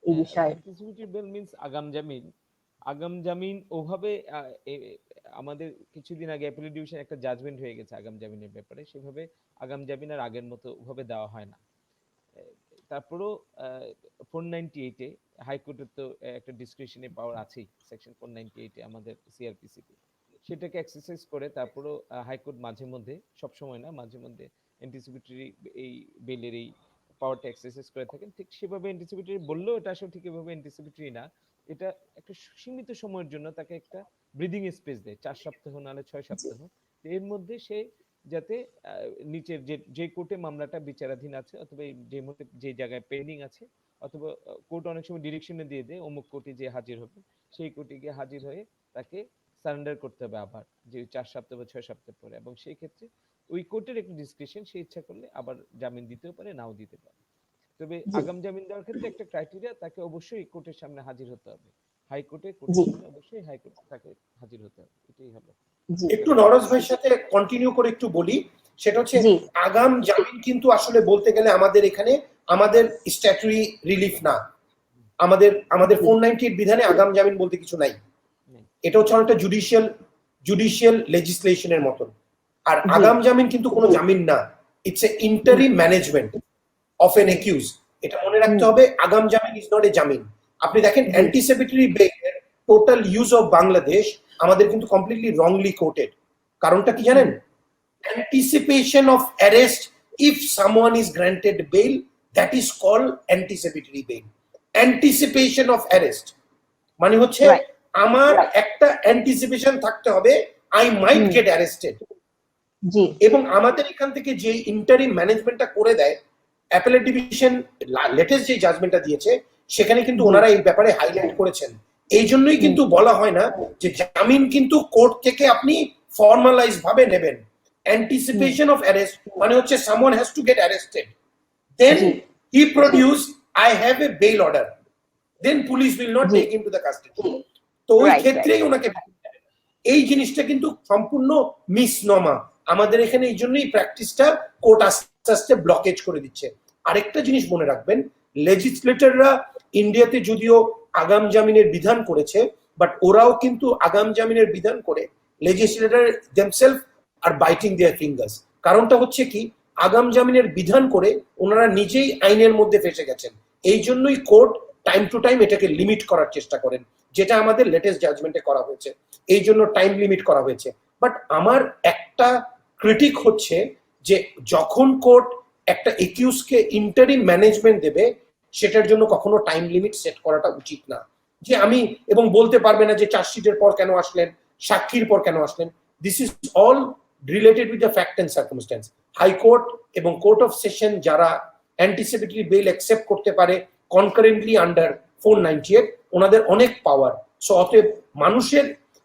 এই বিষয়ে। অ্যান্টিসিপেটরি বেল মিন্স আগাম জামিন। আগাম জামিন ওভাবে আমাদের কিছুদিন আগে অ্যাপিলেট ডিভিশন একটা জাজমেন্ট হয়ে গেছে আগাম জামিনের ব্যাপারে, সেভাবে আগাম জামিন আর আগের মতো ওভাবে দেওয়া হয় না। তারপরও 498-এ হাইকোর্টের তো একটা ডিসক্রিশনারি পাওয়ার আছেই, সেকশন 498-এ আমাদের সিআরপিসিতে, সেটাকে এক্সারসাইজ করে তারপরও হাইকোর্ট মাঝে মধ্যে, সবসময় না, মাঝে মধ্যে অ্যান্টিসিপেটরি এই বেলের এই পাওয়ারটা এক্সারসাইজ করে থাকেন। ঠিক সেভাবে অ্যান্টিসিপেটরি বললেও এটা আসলে ঠিক এভাবে অ্যান্টিসিপেটরি না, এটা একটা সীমিত সময়ের জন্য তাকে একটা ব্রিদিং স্পেস দেয়, 4 সপ্তাহ নাহলে 6 সপ্তাহ। এর মধ্যে সে যাতে নিচের যে কোর্টে মামলাটা বিচারাধীন আছে, অথবা যে মুহূর্তে যে জায়গায় পেন্ডিং আছে, অথবা কোর্ট অনেক সময় ডিরেকশনে দিয়ে দেয় অমুক কোর্টে যে হাজির হবে, সেই কোর্টে গিয়ে হাজির হয়ে তাকে সারেন্ডার করতে হবে আবার যে 4 সপ্তাহ বা 6 সপ্তাহ পরে। এবং সেই ক্ষেত্রে ওই কোর্টের একটা ডিসক্রিপশন, সে ইচ্ছা করলে আবার জামিন দিতেও পারে, নাও দিতে পারে। তবে আগাম জামিন দেওয়ার ক্ষেত্রে একটা ক্রাইটেরিয়া, তাকে অবশ্যই কোর্টের সামনে হাজির হতে হবে, হাইকোর্টের সামনে অবশ্যই হাইকোর্ট তাকে হাজির হতে হবে। এটাই হলো। একটু নরজ ভাইয়ের সাথে কন্টিনিউ করে একটু বলি, সেটা হচ্ছে আগাম জামিন কিন্তু আসলে বলতে গেলে আমাদের এখানে আমাদের স্ট্যাটুরি রিলিফ না, আমাদের 498 বিধানে আগাম জামিন বলতে কিছু নাই। এটা হচ্ছে অনেকটা জুডিশিয়াল লেজিসলেশনের মতন। আর আগাম জামিন কিন্তু কোনো জামিন না, it's a interim management of an accuse. এটা মনে রাখতে হবে, আগাম জামিন ইজ নট এ জামিন। আপনি দেখেন অ্যান্টিসিপেটরি বেইলের টোটাল ইউজ অফ বাংলাদেশ আমাদের কিন্তু কমপ্লিটলি রংলি কোটেড। কারণটা কি জানেন? Anticipation of arrest if someone is granted bail, that is called anticipatory bail. Anticipation of arrest মানে হচ্ছে আমার একটা অ্যান্টিসিপেশন থাকতে হবে, আই মাইট গেট অ্যারেস্টেড। এবং আমাদের এখান থেকে যে ইন্টারিম ম্যানেজমেন্টটা করে দেয়, অ্যাপেলেট ডিভিশন লেটেস্ট যে জাজমেন্টটা দিয়েছে, সেখানে কিন্তু ওনারা এই ব্যাপারে হাইলাইট করেছেন। এই জন্যই কিন্তু বলা হয় না যে জামিন কিন্তু কোর্ট থেকে আপনি ফর্মালাইজ ভাবে নেবেন। অ্যান্টিসিপেশন অফ অ্যারেস্ট মানে হচ্ছে someone has to get arrested, then he produce I have a bail order, then police will not take him to the custody. তো ওই ক্ষেত্রেই ওনাকে, এই জিনিসটা কিন্তু সম্পূর্ণ মিসনমা আমাদের এখানে। এই জন্যই প্র্যাকটিসটা কোর্ট আস্তে আস্তে ব্লকেজ করে দিচ্ছে। আরেকটা জিনিস মনে রাখবেন, লেজিসলেটররা ইন্ডিয়াতে যদিও আগাম জামিনের বিধান করেছে, বাট ওরাও কিন্তু আগাম জামিনের বিধান করে লেজিসলেটর দেমসেলফ আর বাইটিং দেয়ার ফিঙ্গার্স। কারণটা হচ্ছে কি, আগাম জামিনের বিধান করে ওনারা নিজেই আইনের মধ্যে ফেসে গেছেন। এই জন্যই কোর্ট টাইম টু টাইম এটাকে লিমিট করার চেষ্টা করেন, যেটা আমাদের লেটেস্ট জাজমেন্টে করা হয়েছে। এই জন্য টাইম লিমিট করা হয়েছে। বাট আমার একটা ক্রিটিক হচ্ছে যে যখন কোর্ট একটা একিউজকে ইন্টারিম ম্যানেজমেন্ট দেবে, সেটার জন্য কখনো টাইম লিমিট সেট করাটা উচিত না। যে আমি, এবং বলতে পারবে না যে চার্জশিটের পর কেন আসলেন, সাক্ষীর পর কেন আসলেন। This is all related with the fact and circumstance. High court এবং কোর্ট অফ সেশন যারা অ্যান্টিসিপেটরি বেল অ্যাকসেপ্ট করতে পারে কনকারেন্টলি আন্ডার 498, ওনাদের অনেক পাওয়ার। সো অতএব মানুষের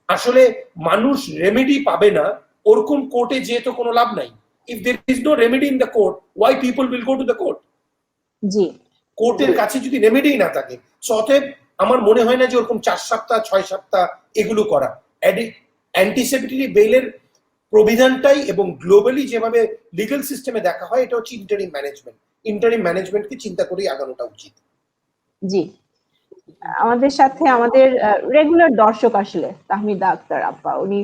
আসলে মানুষ রেমেডি পাবে না ওরকম কোর্টে যেয়ে তো কোনো লাভ নাই। If there is no remedy in the court, why people will go to the court? জি, কোর্টের কাছে যদি রেমেডি না থাকে, সো অতএব আমার মনে হয় না যে ওরকম 4 সপ্তাহ 6 সপ্তাহ এগুলো করা। অ্যান্টিসিপেটরি বেলের প্রবিধানটাই এবং গ্লোবালি যেভাবে লিগ্যাল সিস্টেমে দেখা হয় এটা হচ্ছে ইন্টারিম ম্যানেজমেন্ট। ইন্টারিম ম্যানেজমেন্টকে চিন্তা করেই আগানোটা উচিত। জি। আমাদের সাথে আমাদের রেগুলার দর্শক আসলে তাহমিদা আক্তার আপা, উনি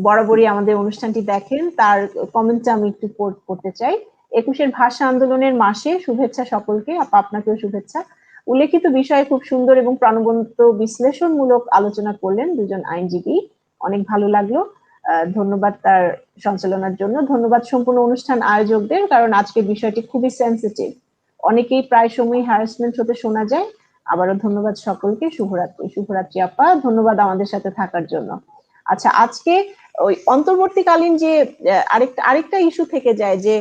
বরাবরই আমাদের অনুষ্ঠানটি দেখেন, তার কমেন্টটা আমি একটু করতে চাই। 21 ভাষা আন্দোলনের মাসে শুভেচ্ছা সকলকে। আপা আপনাকেও শুভেচ্ছা। উল্লেখিত বিষয়ে খুব সুন্দর এবং প্রাণবন্ত বিশ্লেষণমূলক আলোচনা করলেন দুজন আইনজীবী, অনেক ভালো লাগলো। ধন্যবাদ তার সঞ্চালনার জন্য। ধন্যবাদ সম্পূর্ণ অনুষ্ঠান আয়োজকদের, কারণ আজকের বিষয়টি খুবই সেন্সিটিভ, অনেকেই প্রায় সময় হ্যারাসমেন্ট হতে শোনা যায়। আবারও ধন্যবাদ সকলকে। শুভরাত্রি। শুভরাত্রি আপা, ধন্যবাদ আমাদের সাথে থাকার জন্য। আচ্ছা, আজকে ওই অন্তর্বর্তীকালীন যে আরেকটা ইস্যু থেকে যায় যে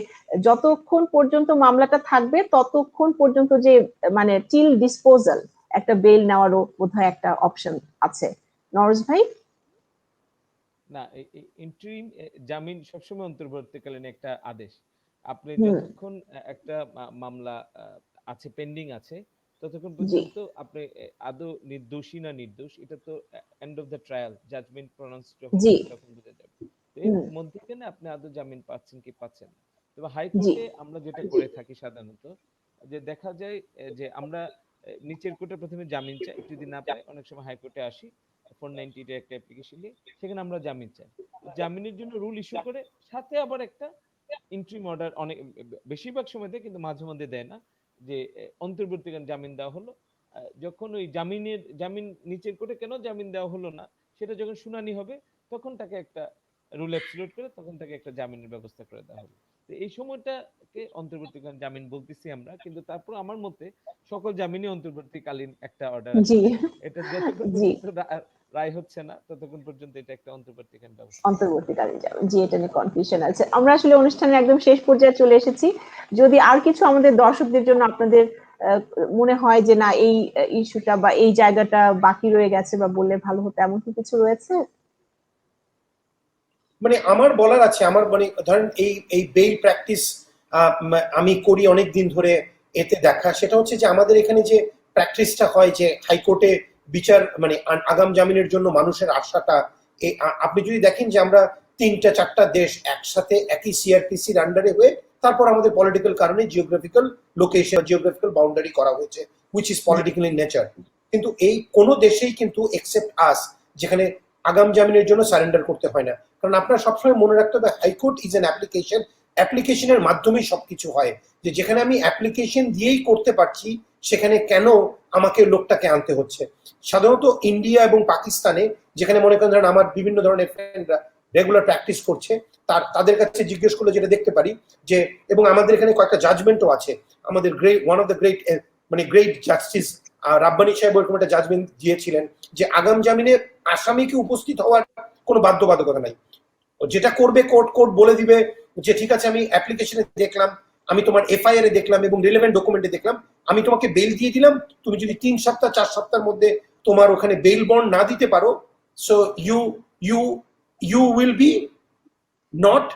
যতক্ষণ পর্যন্ত মামলাটা থাকবে ততক্ষণ পর্যন্ত যে মানে টিল ডিসপোজাল একটা বেল নেওয়ারও বোধহয় একটা অপশন আছে। নরজ ভাই? না, ইন্টারিম জামিন সবসময় অন্তর্বর্তীকালীন একটা আদেশ। আপনি যতক্ষণ একটা মামলা আছে, পেন্ডিং আছে, ততক্ষণ পর্যন্ত আপনি আদৌ নির্দোষী না নির্দোষ এটা তো end of the trial, judgement pronounce যখন তখন বোঝা যাবে। তো এর মধ্যখানে আপনি আদৌ জামিন পাচ্ছেন কি পাচ্ছেন না। তবে হাইকোর্টে আমরা যেটা করে থাকি সাধারণত, যে দেখা যায় যে আমরা নিচের কোর্টে প্রথমে জামিন চাই, যদি না পাই অনেক সময় হাইকোর্টে আসি, 490 একটা অ্যাপ্লিকেশন নিয়ে, সেখানে আমরা জামিন চাই। জামিনের জন্য রুল ইস্যু করে সাথে আবার একটা ইন্ট্রিম অর্ডার অনেক বেশিরভাগ সময় দেয়, কিন্তু মাঝে মধ্যে দেয় না, যে অন্তর্বর্তীকালীন জামিন দেওয়া হলো। যখন ওই জামিন নিচের কোর্টে কেন জামিন দেওয়া হলো না সেটা যখন শুনানি হবে, তখন তাকে একটা রুল অ্যাবসলিউট করে তখন তাকে একটা জামিনের ব্যবস্থা করে দেওয়া হবে। তো এই সময়টাকে অন্তর্বর্তীকালীন জামিন বলতেছি আমরা, কিন্তু তারপর আমার মতে সকল জামিনই অন্তর্বর্তীকালীন একটা অর্ডার আছে। এটা যতক্ষণ পর্যন্ত রায় হচ্ছে না ততক্ষণ পর্যন্ত এটা একটা অন্তর্বর্তীকালীন ব্যবস্থা। অন্তর্বর্তীকালীন জামিন, জি, এটা নিয়ে কনফিউশন আছে। আমরা আসলে অনুষ্ঠানের একদম শেষ পর্যায়ে চলে এসেছি। যদি আর কিছু আমাদের দর্শকদের জন্য আপনাদের মনে হয় যে না এই ইস্যুটা বা এই জায়গাটা বাকি রয়ে গেছে বা বললে ভালো হতো, এমন কি কিছু রয়েছে? মানে আমার বলার আছে, আমার মানে ধরেন এই বেল প্র্যাকটিস আমি করি অনেক দিন ধরে, এতে দেখা সেটা হচ্ছে যে আমাদের এখানে যে প্র্যাকটিসটা হয় যে হাইকোর্টে বিচার মানে আগাম জামিনের জন্য মানুষের আশাটা, আপনি যদি দেখেন যে আমরা 3টা 4টা দেশ একসাথে একই সিআরপিসির আন্ডারে হয়ে তারপর আমাদের পলিটিক্যাল কারণে জিওগ্রাফিক্যাল লোকেশন, জিওগ্রাফিক্যাল বাউন্ডারি করা হয়েছে, which is political in nature. কিন্তু এই কোনো দেশেই কিন্তু এক্সেপ্ট আস যেখানে আগাম জামিনের জন্য সারেন্ডার করতে হয় না। কারণ আপনার সবসময় মনে রাখতে হবে হাইকোর্ট ইজ অ্যান অ্যাপ্লিকেশন, অ্যাপ্লিকেশনের মাধ্যমেই সবকিছু হয়। যে যেখানে আমি অ্যাপ্লিকেশন দিয়েই করতে পারছি সেখানে কেন আমাকে লোকটাকে আনতে হচ্ছে। সাধারণত ইন্ডিয়া এবং পাকিস্তানে যেখানে মনে করেন ধরেন আমার বিভিন্ন ধরনের ফ্রেন্ডরা রেগুলার প্র্যাকটিস করছে, তাদের কাছে জিজ্ঞেস করলে যেটা দেখতে পারি যে, এবং আমাদের এখানে কয়েকটা জাজমেন্টও আছে, আমাদের one of the great justice Rabbani সাহেব ওরকম একটা জাজমেন্ট দিয়েছিলেন যে আগাম জামিনে আসামিকে উপস্থিত হওয়ার কোনো বাধ্যবাধকতা নাই। যেটা করবে কোর্ট বলে দিবে যে ঠিক আছে আমি অ্যাপ্লিকেশনে দেখলাম, আমি তোমার এফআইআর এ দেখলাম এবং রিলেভেন্ট ডকুমেন্টে দেখলাম, আমি তোমাকে বেল দিয়ে দিলাম, তুমি যদি 3 সপ্তাহ 4 সপ্তাহের মধ্যে তোমার ওখানে বেল বন্ড না দিতে পারো, so you will be not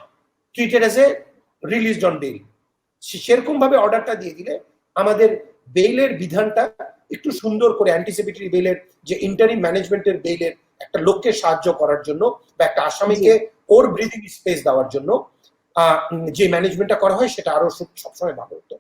treated as a released on bail. সেরকম ভাবে অর্ডারটা দিয়ে দিলে আমাদের বেইলের বিধানটা একটু সুন্দর করে অ্যান্টিসিপেটরি বেইলের যে ইন্টারিম ম্যানেজমেন্টের বেইলের একটা লোককে সাহায্য করার জন্য বা একটা আসামিকে ওর ব্রিদিং স্পেস দেওয়ার জন্য যে ম্যানেজমেন্টটা করা হয় সেটা আরো সবসময় ভালো হতো।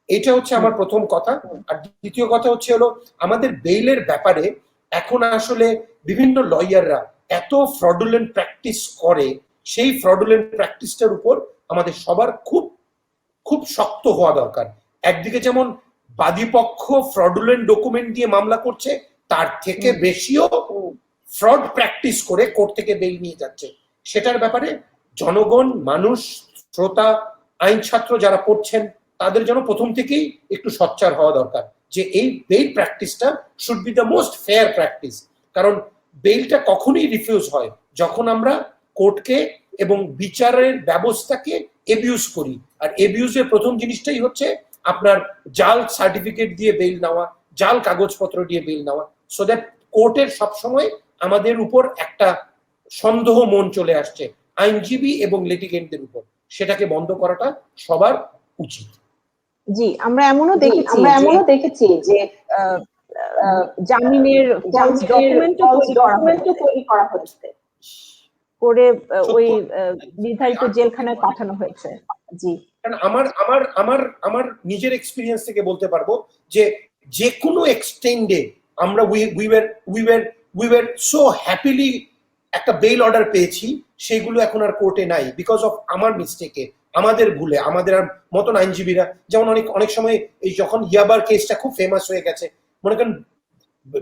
এটা হচ্ছে আমার প্রথম কথা। আর দ্বিতীয় কথা হচ্ছে হলো আমাদের বেইলের ব্যাপারে এখন আসলে বিভিন্ন লয়াররা এত ফ্রডুলেন্ট প্র্যাকটিস করে, সেই ফ্রডুলেন্ট প্র্যাকটিসটার উপর আমাদের সবার খুব খুব শক্ত হওয়া দরকার। একদিকে যেমন বাদীপক্ষ ফ্রডুলেন্ট ডকুমেন্ট দিয়ে মামলা করছে, তার থেকে বেশিও ফ্রড প্র্যাকটিস করে কোর্ট থেকে বেল নিয়ে যাচ্ছে। সেটার ব্যাপারে জনগণ, মানুষ, শ্রোতা, আইন ছাত্র যারা পড়ছেন তাদের জন্য প্রথম থেকেই একটু সোচ্চার হওয়া দরকার যে এই বেল প্র্যাকটিসটা should be the most fair practice. কারণ বেলটা কখনোই রিফিউজ হয় যখন আমরা কোর্টকে এবং বিচারের ব্যবস্থাকে এবিউজ করি। আর এবিউজের প্রথম জিনিসটাই হচ্ছে আপনার জাল সার্টিফিকেট দিয়ে বেল নেওয়া, জাল কাগজপত্র দিয়ে বেল নেওয়া, সো দ্যাট কোর্টের সবসময় আমাদের উপর একটা সন্দেহ মন চলে আসছে আইনজীবী এবং লিটিগেন্টদের উপর। সেটাকে বন্ধ করাটা সবার উচিত। জি, আমরা এমনও দেখেছি যে জামিনের ডকুমেন্টও তৈরি করা হয়েছে করে ওই নির্ধারিত জেলখানায় পাঠানো হয়েছে। জি, কারণ আমার নিজের এক্সপিরিয়েন্স থেকে বলতে পারবো যে কোনো এক্সটেন্ডে আমরা উই ওয়ার সো হ্যাপিলি একটা বেল অর্ডার পেয়েছি, সেগুলো এখন আর কোর্টে নাই বিকজ অফ আমার মিস্টেকে, আমাদের ভুলে। আমাদের মতন আইনজীবীরা যেমন অনেক সময় এই যখন ইয়াবার কেসটা খুব ফেমাস হয়ে গেছে, মনে করেন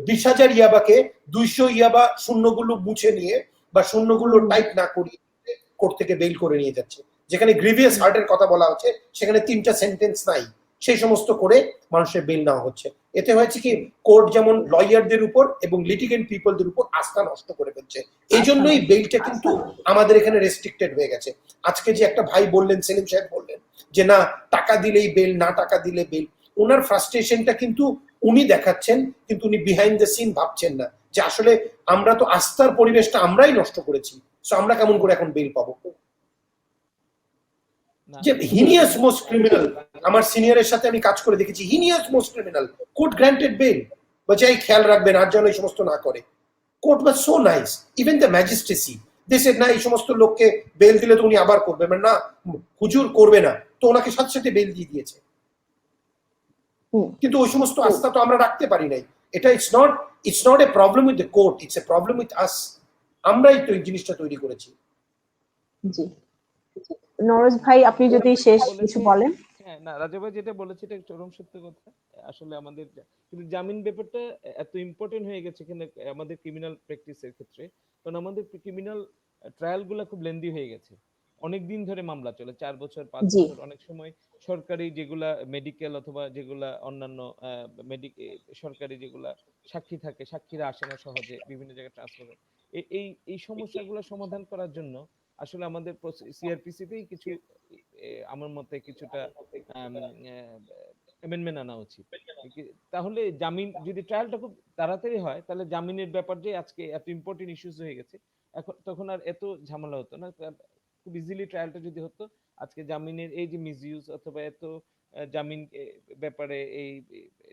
20,000 ইয়াবাকে 200 ইয়াবা শূন্যগুলো মুছে নিয়ে বা শূন্যগুলো টাইপ না করিয়ে কোর্ট থেকে বেল করে নিয়ে যাচ্ছে। যেখানে গ্রিভিয়াস হার্টের কথা বলা হচ্ছে সেখানে 3টা সেন্টেন্স নাই, সেই সমস্ত করে মানুষের বেল নেওয়া হচ্ছে। এতে হয়েছে কি, কোর্ট যেমন লয়ারদের উপর এবং লিটিগেন্ট পিপলদের উপর আস্থা নষ্ট করে ফেলছে। এই জন্যই বেলটা কিন্তু আমাদের এখানে রেস্ট্রিক্টেড হয়ে গেছে। আজকে যে একটা ভাই বললেন, সেলিম সাহেব বললেন যে না টাকা দিলেই বেল, না টাকা দিলে বেল, ওনার ফ্রাস্ট্রেশনটা কিন্তু উনি দেখাচ্ছেন, কিন্তু উনি বিহাইন্ড দ্য সিন ভাবছেন না যে আসলে আমরা তো আস্থার পরিবেশটা আমরাই নষ্ট করেছি, সো আমরা কেমন করে এখন বেল পাবো। যে হিনিয়াস মোস্ট ক্রিমিনাল, আমার সিনিয়রের সাথে আমি কাজ করে দেখেছি, heinous most criminal court granted bail, বলছে এই খেয়াল রাখবেন আর যেন এই সমস্ত না করে। Court was so nice, even the magistracy they said না এই সমস্ত লোককে বেল দিলে তো উনি আবার করবে, মানে না হুজুর করবে না, তো ওনাকে সাথে সাথে বেল দিয়ে দিয়েছে। কিন্তু ওই সমস্ত আস্থা তো আমরা রাখতে পারি নাই। এটা it's not a problem with the court, it's a problem with us. আমরাই তো এই জিনিসটা তৈরি করেছি। জি, নরজ ভাই আপনি যদি শেষ কিছু বলেন। হ্যাঁ, না রাজা ভাই যেটা বলেছে এটা চরম সত্য কথা। আসলে আমাদের কিন্তু জামিন ব্যাপারটা এত ইম্পর্টেন্ট হয়ে গেছে এখানে আমাদের ক্রিমিনাল প্র্যাকটিসের ক্ষেত্রে, কারণ আমাদের ক্রিমিনাল ট্রায়াল গুলা খুব লেন্দি হয়ে গেছে। অনেক দিন ধরে মামলা চলে, 4 বছর 5 জি, বছর। অনেক সময় সরকারি যেগুলা মেডিকেল অথবা যেগুলা অন্যান্য সরকারি যেগুলা সাক্ষী থাকে, সাক্ষীরা আসে না সহজে, বিভিন্ন জায়গায় ট্রান্সফার হয়। এই সমস্যাগুলো সমাধান করার জন্য আসলে আমাদের সিআরপিসিতেই কিছু আমার মতে কিছুটা অ্যামেন্ডমেন্ট আনা উচিত। তাহলে জামিন যদি ট্রায়ালটা খুব তাড়াতাড়ি হয়, তাহলে জামিনের ব্যাপার যে আজকে এত ইম্পর্টেন্ট ইস্যুস হয়ে গেছে, এখন তখন আর এত ঝামেলা হতো না। খুব ইজিলি ট্রায়ালটা যদি হতো, আজকে জামিনের এই যে মিসইউজ অথবা এত জামিন ব্যাপারে এই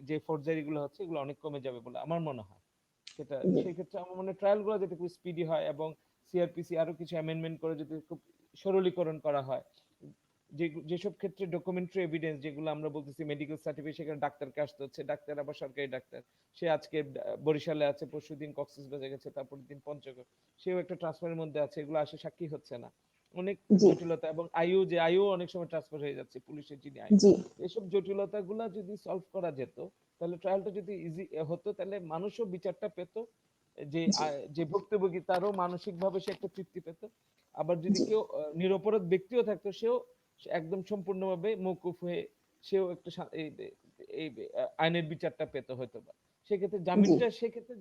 যে ফোর্জারি গুলো হচ্ছে, এগুলো অনেক কমে যাবে বলে আমার মনে হয়। সেটা সেই ক্ষেত্রে আমার মনে হয় ট্রায়াল গুলো যাতে খুব স্পিডি হয় এবং সিআরপিসি আরো কিছু অ্যামেন্ডমেন্ট করে যদি খুব সরলীকরণ করা হয়, যেসব ক্ষেত্রে ডকুমেন্টারি এভিডেন্স যেগুলো আমরা বলতেছি মেডিকেল সার্টিফিকেট, সেখানে ডাক্তারকে আসতে হচ্ছে, ডাক্তার আবার সরকারি ডাক্তার, সে আজকে বরিশালে আছে, পরশুদিন কক্সবাজারে গেছে, তারপর দিন পঞ্চগড়, সেও একটা ট্রান্সফারের মধ্যে আছে, এগুলো আসে সাক্ষী হচ্ছে না, অনেক জটিলতা। এবং আইও অনেক সময় ট্রান্সফার হয়ে যাচ্ছে, পুলিশের যিনি আইও, এসব জটিলতাগুলো যদি সলভ করা যেত, তাহলে ট্রায়ালটা যদি ইজি হতো, তাহলে মানুষও বিচারটা পেত, যে ভুক্তভোগী তারও মানসিকভাবে সে একটা তৃপ্তি পেত। আবার যদি কেউ নিরপরাধ ব্যক্তিও থাকতো, সেও একদম সম্পূর্ণভাবে মওকুফ হয়ে সেও একটা এই আইনের বিচারটা পেত হয়তো বা। সেক্ষেত্রে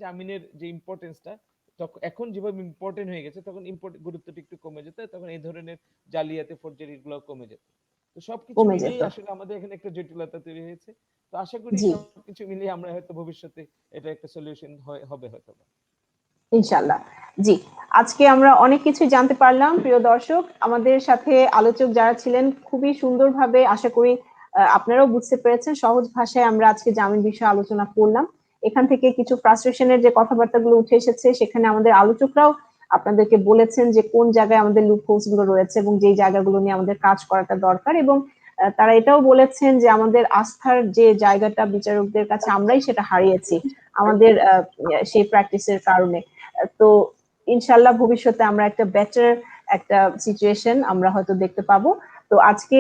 জামিনের যে ইম্পর্টেন্সটা এখন যেভাবে ইম্পর্টেন্ট হয়ে গেছে, তখন গুরুত্বটা একটু কমে যেত, তখন এই ধরনের জালিয়াতি ফরজারি গুলো কমে যেত। তো সবকিছু মিলিয়ে আসলে আমাদের এখানে একটা জটিলতা তৈরি হয়েছে। তো আশা করি সবকিছু মিলিয়ে আমরা হয়তো ভবিষ্যতে এটা একটা সলিউশন হবে হয়তো বা, ইনশাআল্লাহ। জি, আজকে আমরা অনেক কিছু জানতে পারলাম। প্রিয় দর্শক, আমাদের সাথে আলোচক যারা ছিলেন খুবই সুন্দরভাবে, আশা করি আপনারাও বুঝতে পেরেছেন, সহজ ভাষায় আমরা আজকে জামিন বিষয়ে আলোচনা করলাম। এখান থেকে কিছু ফ্রাস্ট্রেশনের যে কথাবার্তাগুলো উঠে এসেছে, সেখানে আমাদের আলোচকরাও আপনাদেরকে বলেছেন যে কোন জায়গায় আমাদের লুপহোলস গুলো রয়েছে এবং যেই জায়গাগুলো নিয়ে আমাদের কাজ করাটা দরকার। এবং তারা এটাও বলেছেন যে আমাদের আস্থার যে জায়গাটা বিচারকদের কাছে, আমরাই সেটা হারিয়েছি আমাদের সেই প্র্যাকটিসের কারণে। তো ইনশাল্লাহ ভবিষ্যতে আমরা একটা বেটার একটা সিচুয়েশন আমরা হয়তো দেখতে পাবো। তো আজকে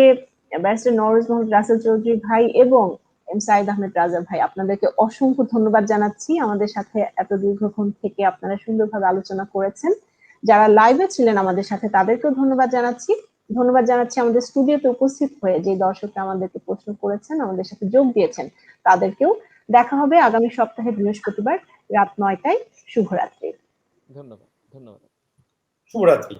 ব্যারিস্টার নওরোজ মোহাম্মদ রাসেল চৌধুরী ভাই এবং এম সাইদ আহমেদ রাজা ভাই, আপনাদেরকে অসংখ্য ধন্যবাদ জানাচ্ছি। আমাদের সাথে এত দীর্ঘক্ষণ থেকে আপনারা সুন্দরভাবে আলোচনা করেছেন। যারা লাইভে ছিলেন আমাদের সাথে, তাদেরকেও ধন্যবাদ জানাচ্ছি। আমাদের স্টুডিওতে উপস্থিত হয়ে যে দর্শকরা আমাদেরকে প্রশ্ন করেছেন, আমাদের সাথে যোগ দিয়েছেন, তাদেরকেও দেখা হবে আগামী সপ্তাহে বৃহস্পতিবার রাত 9টায়। শুভরাত্রি। ধন্যবাদ। শুভরাত্রি।